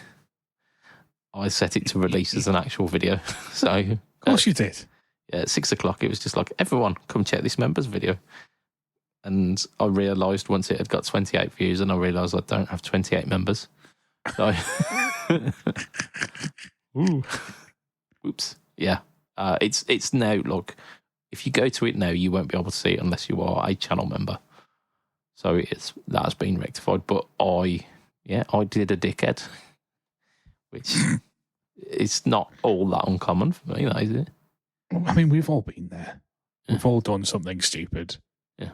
I set it to release as an actual video. So, of course you did. Yeah, at 6 o'clock, it was just like, everyone, come check this members video. And I realised once it had got 28 views, and I realised I don't have 28 members. So, Ooh. Oops. Yeah. It's now, look, if you go to it now, you won't be able to see it unless you are a channel member. So that has been rectified. But I did a dickhead, which is not all that uncommon for me, is it? I mean, we've all been there. We've all done something stupid. Yeah.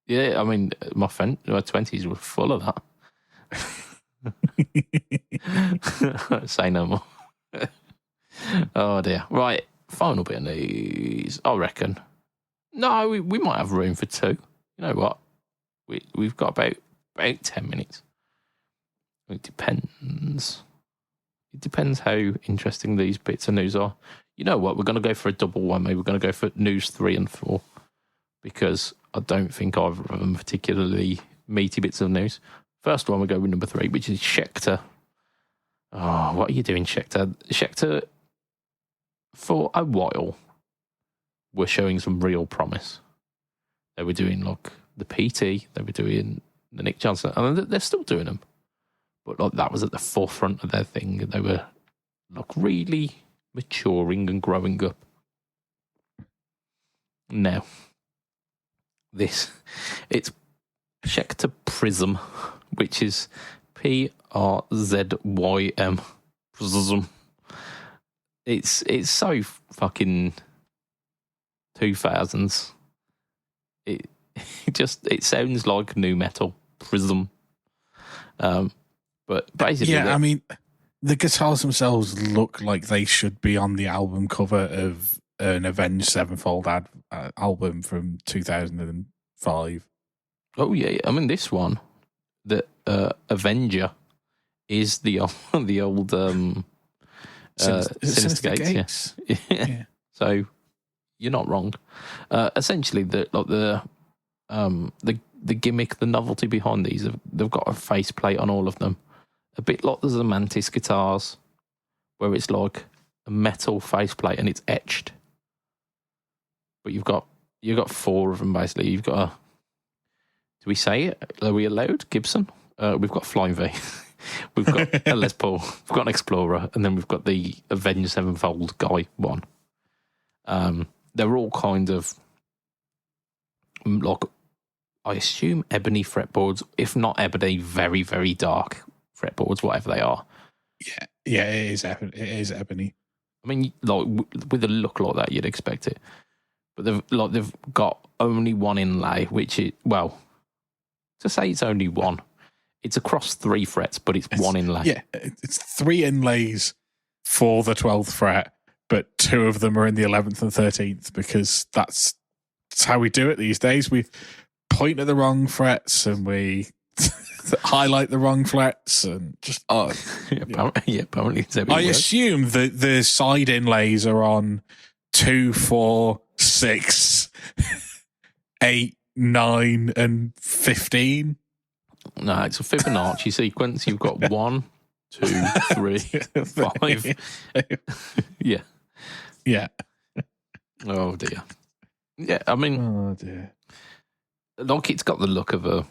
Yeah, I mean, my 20s were full of that. Say no more. Oh, dear. Right, final bit of news, I reckon. No, we might have room for two. You know what? We've got about 10 minutes. It depends. It depends how interesting these bits of news are. You know what? We're going to go for a double whammy. We're going to go for news 3 and 4 because I don't think either of them particularly meaty bits of news. First one, we go with number 3, which is Schecter. Oh, what are you doing, Schecter? Schecter, for a while, were showing some real promise. They were doing like the PT, they were doing the Nick Johnson, and they're still doing them. But like that was at the forefront of their thing. They were like really maturing and growing up. Now, it's Schecter Prism, which is PRZYM. Prism. It's so fucking 2000s. It sounds like new metal. Prism. But basically, yeah, I mean, the guitars themselves look like they should be on the album cover of an Avenged Sevenfold album from 2005. Oh yeah, I mean this one, the Avenger, is the old Sinister Gates. Yeah. So you're not wrong. Essentially, the gimmick, the novelty behind these, they've got a faceplate on all of them. A bit like the Mantis guitars, where it's like a metal faceplate and it's etched. But you've got 4 of them basically. You've got do we say it? Are we allowed? Gibson? We've got Flying V. We've got a Les Paul. We've got an Explorer, and then we've got the Avenged Sevenfold Guy one. They're all kind of like, I assume ebony fretboards, if not ebony, very, very dark fretboards, whatever they are. Yeah, it is ebony. I mean, like with a look like that, you'd expect it, but they've got only one inlay, which is, well, to say it's only one, it's across 3 frets, but it's one inlay. Yeah, it's 3 inlays for the 12th fret, but 2 of them are in the 11th and 13th because that's how we do it these days. We point at the wrong frets and we highlight the wrong frets and just apparently it's I assume that the side inlays are on 2, 4, 6, 8, 9, and 15. No, it's a Fibonacci sequence. You've got 1, 2, 3, 5. Yeah. Oh dear. Yeah, I mean, oh dear. Like it's got the look of a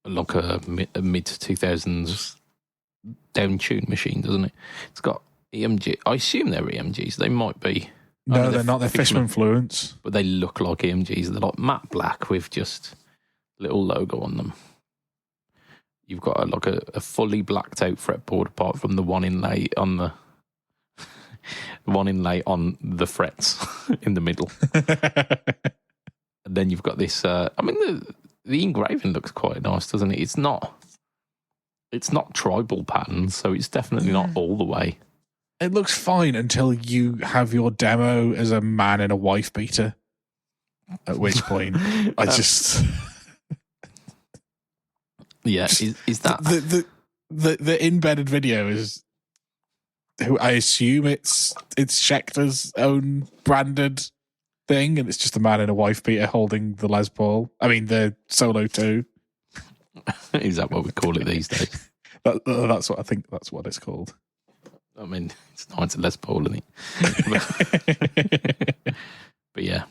mid 2000s down-tuned machine, doesn't it? It's got EMG. I assume they're EMGs. They might be. No, they're not. They're Fishman Fluence. But they look like EMGs. They're like matte black with just little logo on them. You've got a fully blacked out fretboard apart from the one inlay on the frets in the middle. And then you've got this. I mean, the engraving looks quite nice, doesn't it? It's not tribal patterns, so it's definitely not all the way. It looks fine until you have your demo as a man in a wife beater. At which point, I just Yeah, is that the embedded video is? Who I assume it's Schecter's own branded thing, and it's just a man in a wife beater holding the Les Paul. I mean, the Solo 2. Is that what we call it these days? That's what I think. That's what it's called. I mean, it's not a Les Paul, isn't it? But yeah.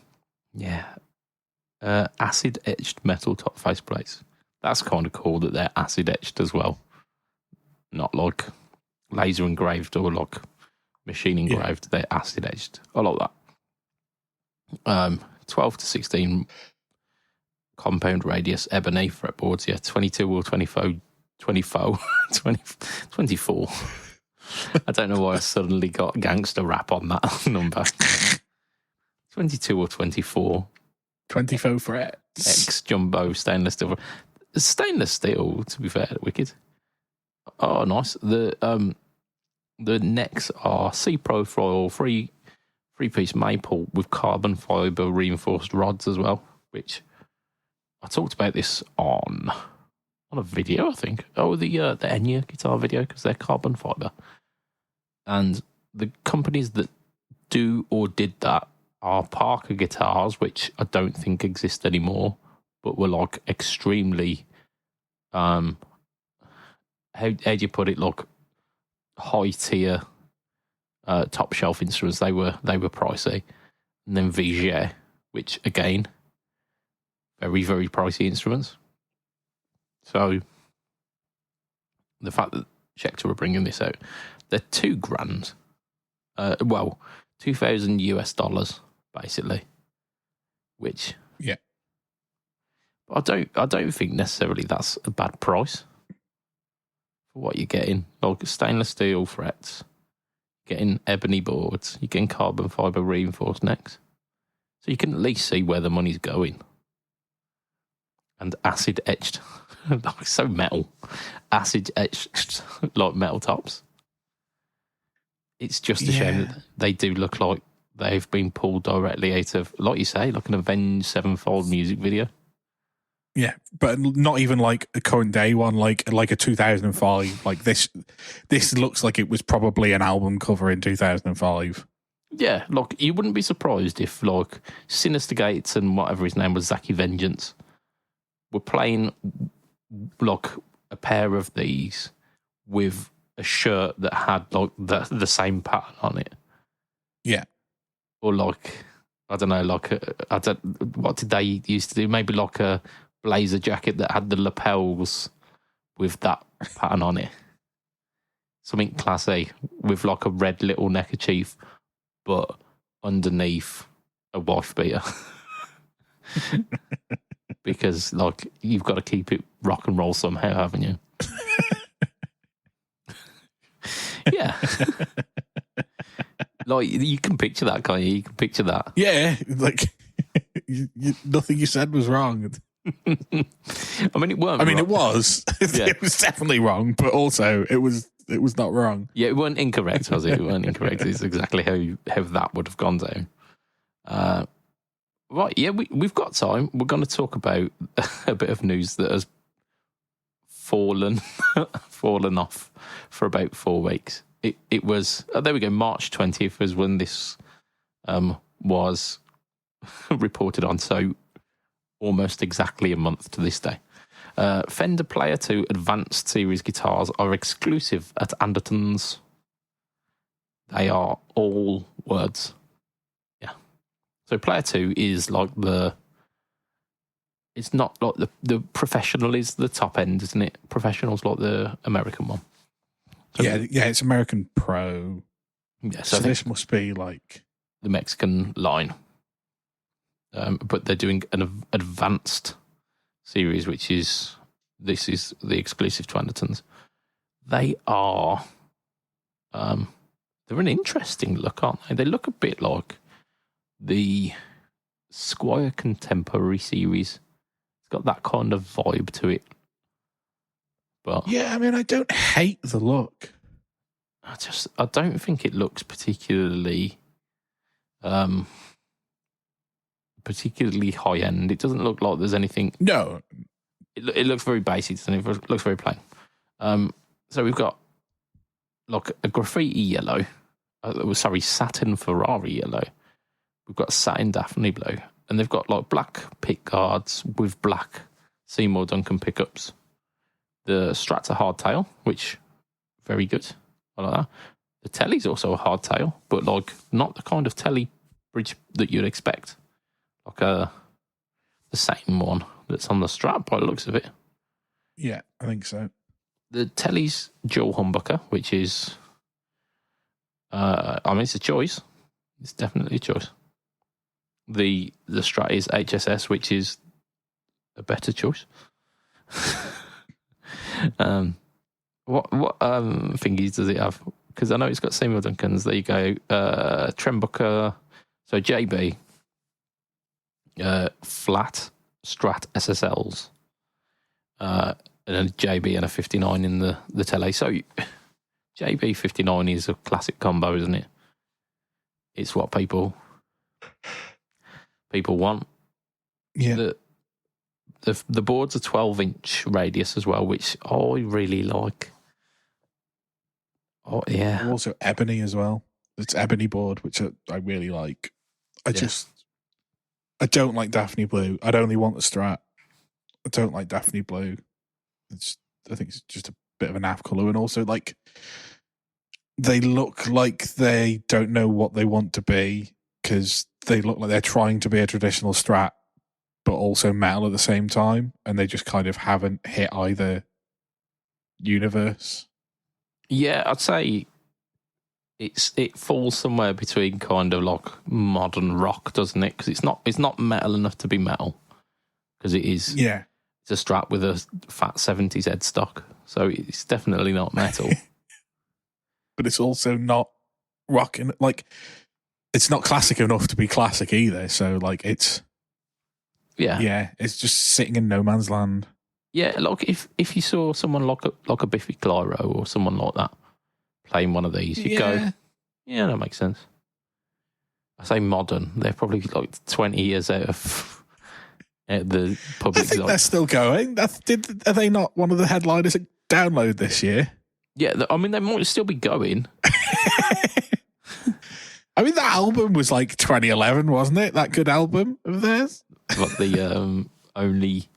Acid etched metal top faceplates. That's kind of cool that they're acid etched as well, not like laser engraved or like machine engraved. Yeah. They're acid etched. I like that. 12 to 16 compound radius ebony fretboards. Yeah, 22 or 24. I don't know why I suddenly got gangster rap on that number. 22 or 24. 24 frets. X jumbo stainless steel. Stainless steel, to be fair, wicked. Oh, nice. The necks are C profile, three-piece maple with carbon fibre reinforced rods as well, which I talked about this on a video, I think. Oh, the Enya guitar video, because they're carbon fibre. And the companies that do or did that are Parker Guitars, which I don't think exist anymore, but were like extremely, how do you put it, like high tier, top shelf instruments. They were pricey. And then Vigier, which again, very, very pricey instruments. So the fact that Schecter are bringing this out, they're $2,000. $2,000 basically, which I don't think necessarily that's a bad price for what you're getting. Like stainless steel frets, getting ebony boards, you're getting carbon fibre reinforced necks, so you can at least see where the money's going. And acid etched, like so metal, acid etched like metal tops. It's just a shame that they do look like they've been pulled directly out of, like you say, like an Avenged Sevenfold music video. Yeah, but not even like a current day one, like a 2005. Like this looks like it was probably an album cover in 2005. Yeah, like you wouldn't be surprised if like Sinister Gates and whatever his name was, Zaki Vengeance, were playing like a pair of these with a shirt that had like the same pattern on it. Yeah. Or like, I don't know, like, what did they used to do? Maybe like a blazer jacket that had the lapels with that pattern on it. Something classy with like a red little neckerchief, but underneath a wife beater. Because like you've got to keep it rock and roll somehow, haven't you? Yeah. Like, you can picture that, can't you? You can picture that. Yeah, like, nothing you said was wrong. I mean, it weren't. I mean, it was. Yeah. It was definitely wrong, but also it was not wrong. Yeah, it weren't incorrect, was it? It weren't incorrect. It's exactly how that would have gone down. Right, yeah, we've got time. We're going to talk about a bit of news that has fallen off for about 4 weeks. It was, there we go, March 20th was when this was reported on, so almost exactly a month to this day. Fender Player 2 Advanced Series guitars are exclusive at Andertons. They are all words. Yeah. So Player 2 is like it's not like the Professional is the top end, isn't it? Professional's like the American one. So yeah, it's American Pro. Yeah, so this must be like the Mexican line. But they're doing an advanced series, this is the exclusive to Andertons. They are, they're an interesting look, aren't they? They look a bit like the Squier Contemporary series. It's got that kind of vibe to it. But yeah, I mean, I don't hate the look. I don't think it looks particularly high end. It doesn't look like there's anything. No, it looks very basic and it looks very plain. So we've got like a graffiti yellow. Satin Ferrari yellow. We've got satin Daphne blue, and they've got like black pick guards with black Seymour Duncan pickups. The Strat's a hardtail, which very good. I like that. The telly's also a hardtail, but like not the kind of telly bridge that you'd expect. Like the same one that's on the Strat by the looks of it. Yeah, I think so. The telly's dual humbucker, which is, it's a choice. It's definitely a choice. The Strat is HSS, which is a better choice. What thingies does it have? Because I know it's got Seymour Duncans. There you go. Trembucker. So JB. Flat Strat SSLs. And a JB and a 59 in the tele. So JB 59 is a classic combo, isn't it? It's what people want. Yeah. The board's a 12-inch radius as well, which I really like. Oh yeah. Also ebony as well. It's ebony board, which I really like. I don't like Daphne blue. I'd only want the Strat. I don't like Daphne blue. I think it's just a bit of a naff colour, and also like they look like they don't know what they want to be because they look like they're trying to be a traditional Strat, but also metal at the same time, and they just kind of haven't hit either universe. Yeah, I'd say it falls somewhere between kind of like modern rock, doesn't it? Because it's not metal enough to be metal, because it is. Yeah. It's a Strat with a fat 70s headstock, so it's definitely not metal. But it's also not rocking. Like, it's not classic enough to be classic either. So, like, it's it's just sitting in no man's land. Yeah, like if you saw someone like a Biffy Clyro or someone like that playing one of these, you'd go, yeah, that makes sense. I say modern; they're probably like 20 years out of. The public. I think they're still going. Are they not one of the headliners at Download this year? Yeah, I mean, they might still be going. I mean, that album was like 2011, wasn't it? That good album of theirs? Like the Only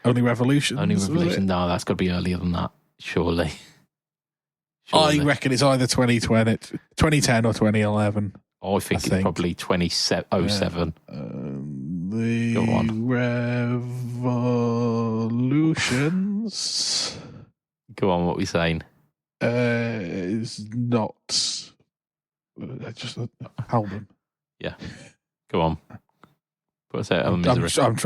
Revolution. Only Revolution. No, that's got to be earlier than that, surely. I reckon it's either 2010 or 2011. I think it's probably 2007. The Revolutions. Go on, what are we saying? Is not just an album. Yeah. Go on. Put us out of misery. I'm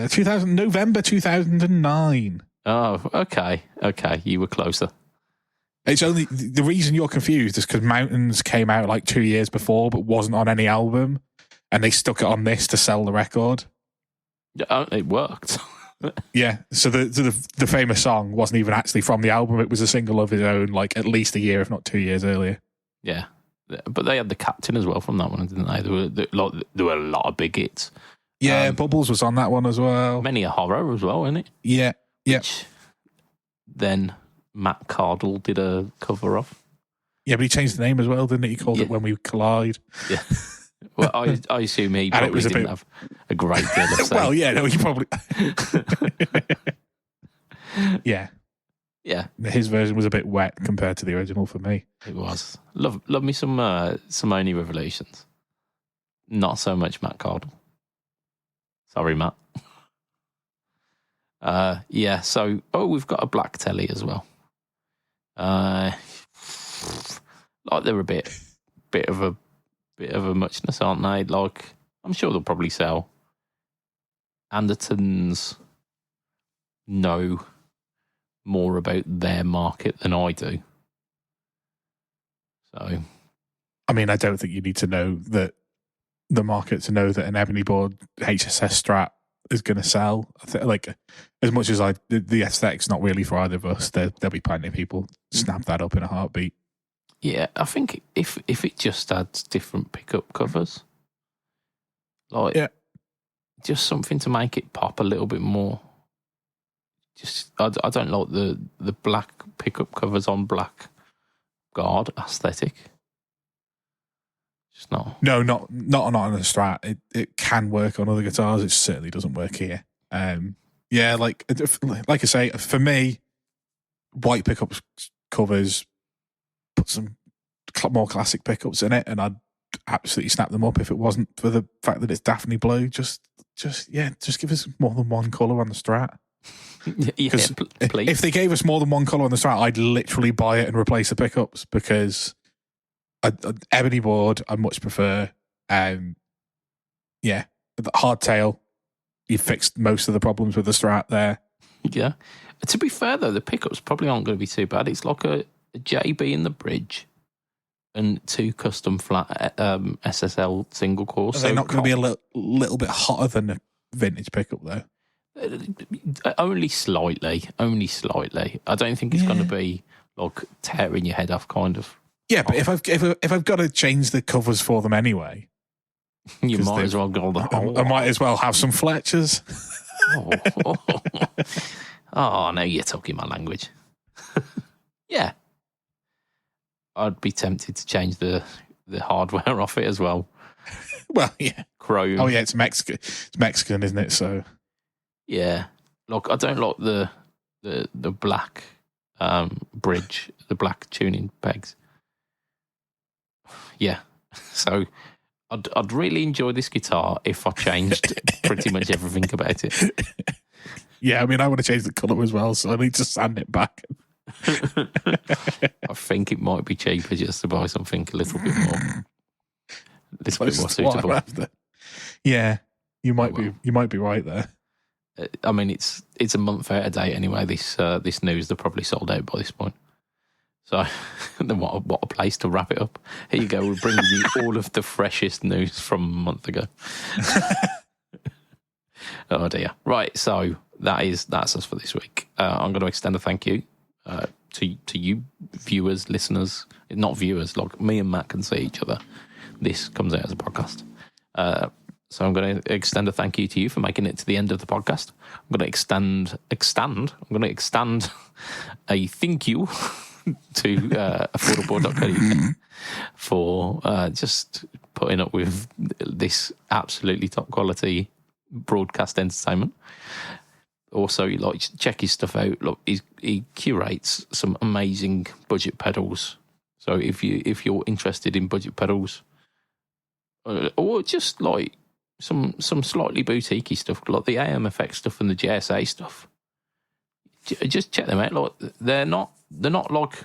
2000 November 2009. Oh, okay. Okay, you were closer. It's only the reason you're confused is because Mountains came out like 2 years before, but wasn't on any album, and they stuck it on this to sell the record. Yeah, it worked. Yeah, so the famous song wasn't even actually from the album; it was a single of his own, like at least a year, if not 2 years earlier. Yeah, but they had the Captain as well from that one, didn't they? There were a lot of big hits. Yeah, Bubbles was on that one as well. Many a Horror as well, isn't it? Yeah, yeah. Which then Matt Cardle did a cover of. Yeah, but he changed the name as well, didn't he? He called it When We Collide. Yeah. Well, I assume he probably didn't have a great deal of say. Well, yeah, no, he probably... Yeah. Yeah. His version was a bit wet compared to the original for me. It was. Love me some Only Revolutions. Not so much Matt Cardle. Sorry, Matt. Yeah, so we've got a black telly as well. Like they're a bit of a muchness, aren't they? Like, I'm sure they'll probably sell. Andertons know more about their market than I do. So, I mean, I don't think you need to know that the market to know that an ebony board HSS Strat is going to sell. I think, like, as much as the aesthetic's not really for either of us, there'll be plenty of people snap that up in a heartbeat. Yeah, I think if it just adds different pickup covers, like, just something to make it pop a little bit more. just I don't like the black pickup covers on black guard aesthetic. Just not. No, not on a Strat. It can work on other guitars. It certainly doesn't work here. Yeah, like I say, for me, white pickups covers, put some more classic pickups in it, and I'd absolutely snap them up if it wasn't for the fact that it's Daphne Blue. Just give us more than one colour on the Strat. Please. If they gave us more than one colour on the Strat, I'd literally buy it and replace the pickups, because ebony board I much prefer. The hardtail, you fixed most of the problems with the Strat there. Yeah. To be fair though, the pickups probably aren't going to be too bad. It's like a JB in the bridge and 2 custom flat SSL single core. Are they not going to be a little bit hotter than a vintage pickup though? Only slightly. I don't think it's going to be like tearing your head off kind of. Yeah, but if I've got to change the covers for them anyway, you might as well go the whole. I might as well have some Fletchers. Oh, now you're talking my language. Yeah, I'd be tempted to change the hardware off it as well. Well, yeah, chrome. Oh yeah, it's Mexican. It's Mexican, isn't it? So yeah, look, I don't like the black bridge, the black tuning pegs. Yeah, so I'd really enjoy this guitar if I changed pretty much everything about it. Yeah, I mean, I want to change the colour as well, so I need to sand it back. I think it might be cheaper just to buy something a little bit more suitable. Yeah, you might be right there. I mean, it's a month out of date anyway. This news, they're probably sold out by this point. So, then what a place to wrap it up. Here you go. We're bringing you all of the freshest news from a month ago. Oh dear. Right. So that's us for this week. I'm going to extend a thank you to you viewers, listeners. Not viewers. Like me and Matt can see each other. This comes out as a podcast. So I'm going to extend a thank you to you for making it to the end of the podcast. I'm going to extend a thank you to affordable.co.uk for just putting up with this absolutely top quality broadcast entertainment. Also, like, check his stuff out. Look, he curates some amazing budget pedals. So if you're interested in budget pedals, or just like some slightly boutiquey stuff, like the AMFX stuff and the JSA stuff, just check them out. Like, they're not like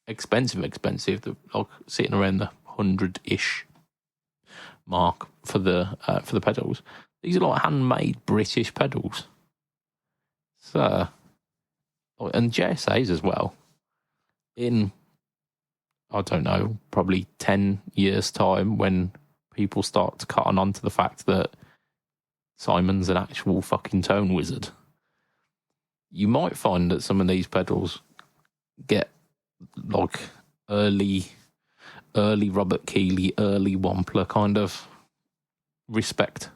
expensive. They're like sitting around the 100-ish mark for the pedals. These are like handmade British pedals. So, and JSAs as well. In, I don't know, probably 10 years' time, when people start to cotton on to the fact that Simon's an actual fucking tone wizard, you might find that some of these pedals get like early Robert Keeley, early Wampler kind of respect.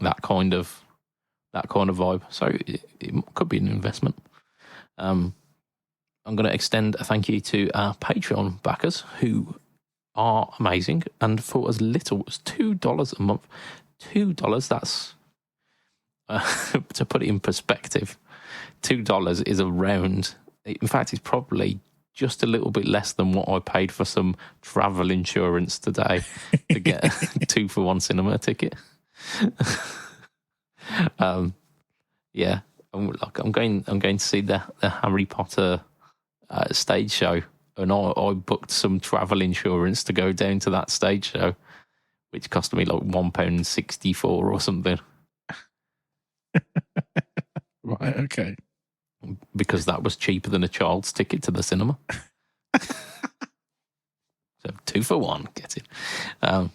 That kind of vibe. So it could be an investment. I'm going to extend a thank you to our Patreon backers, who are amazing, and for as little as $2 a month. $2, that's to put it in perspective, $2 is around, in fact, it's probably just a little bit less than what I paid for some travel insurance today to get a 2-for-1 cinema ticket. Yeah, I'm going to see the Harry Potter stage show, and I booked some travel insurance to go down to that stage show, which cost me like £1.64 or something. Right, okay. Because that was cheaper than a child's ticket to the cinema. So 2-for-1, get it.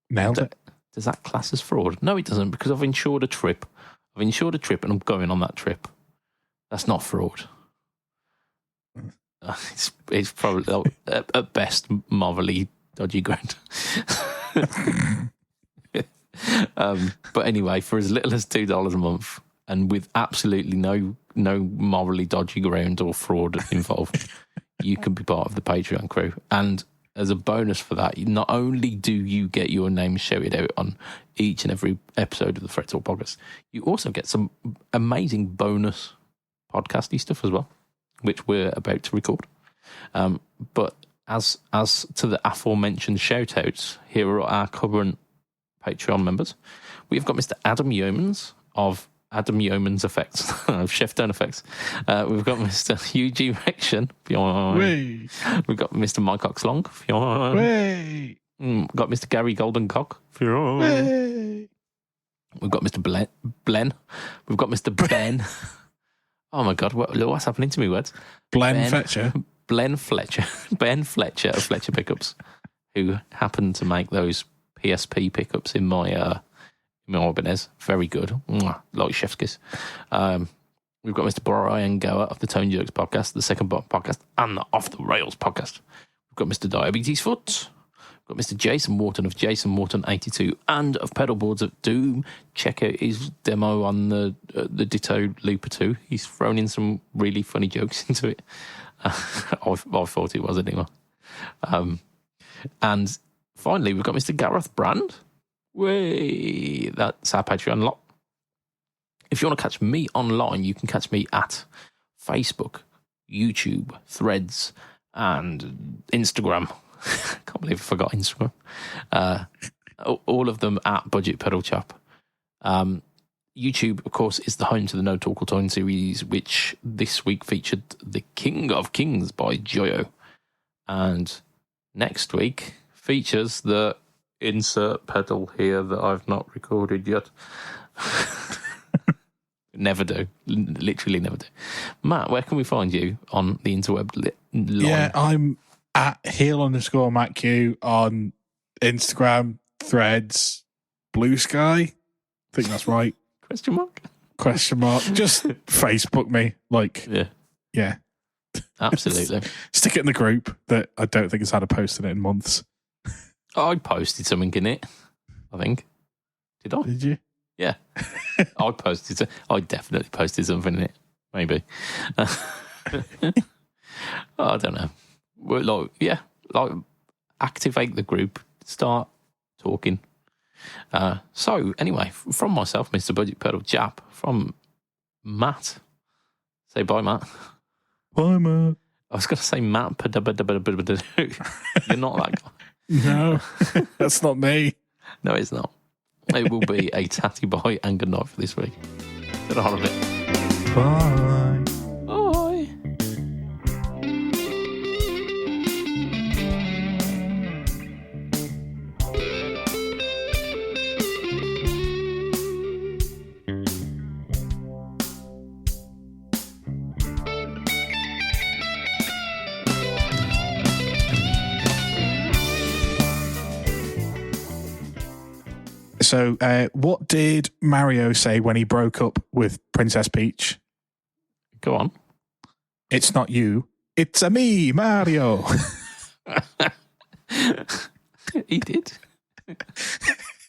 Nailed it. Does that class as fraud? No, it doesn't, because I've insured a trip. And I'm going on that trip. That's not fraud. It's probably, at best, marvelly dodgy ground. But anyway, for as little as $2 a month, and with absolutely no morally dodgy ground or fraud involved, you can be part of the Patreon crew. And as a bonus for that, not only do you get your name shouted out on each and every episode of the Fret Talk podcast, you also get some amazing bonus podcasty stuff as well, which we're about to record. But as to the aforementioned shout-outs, here are our current Patreon members. We've got Mr. Adam Yeomans of Adam Yeomans Effects, of Chef Done Effects. We've got Mr. Eugene Rection. We've got Mr. Mike Oxlong. We've got Mr. Gary Goldencock. We've got Mr. Blen. We've got Mr. Ben. Oh my God, what's happening to me, words? Ben Fletcher of Fletcher Pickups, who happened to make those PSP pickups in my Ibanez. Very good. Like chef's kiss. We've got Mr. Brian Gower of the Tone Jerks podcast, the Second Bottom podcast, and the Off the Rails podcast. We've got Mr. Diabetes Foot. We've got Mr. Jason Morton of Jason Morton 82 and of Pedalboards of Doom. Check out his demo on the Ditto Looper 2. He's thrown in some really funny jokes into it. I thought it was anyway. And finally, we've got Mr. Gareth Brand. That's our Patreon lot. If you want to catch me online, you can catch me at Facebook, YouTube, Threads, and Instagram. Can't believe I forgot Instagram. All of them at BudgetPedalChap. YouTube, of course, is the home to the No Talk or Tone series, which this week featured The King of Kings by Joyo. And next week features the insert pedal here that I've not recorded yet. Never do. Literally never do. Matt, where can we find you on the interweb line? Yeah, I'm at heel_MattQ on Instagram, Threads, Blue Sky. I think that's right. Question mark. Just Facebook me. Yeah. Absolutely. Stick it in the group that I don't think has had a post in it in months. I posted something in it, I think. Did I? Did you? Yeah. I definitely posted something in it. Maybe. I don't know. We're activate the group, start talking. So anyway, from myself, Mr. Budget Pedal Chap, from Matt. Say bye, Matt. Bye, Matt. I was going to say Matt. You're not that guy. No, that's not me. No, it's not. It will be a tatty bye and good night for this week. Get on with it. Bye. Bye. So, what did Mario say when he broke up with Princess Peach? Go on. It's not you. It's a me, Mario. He did.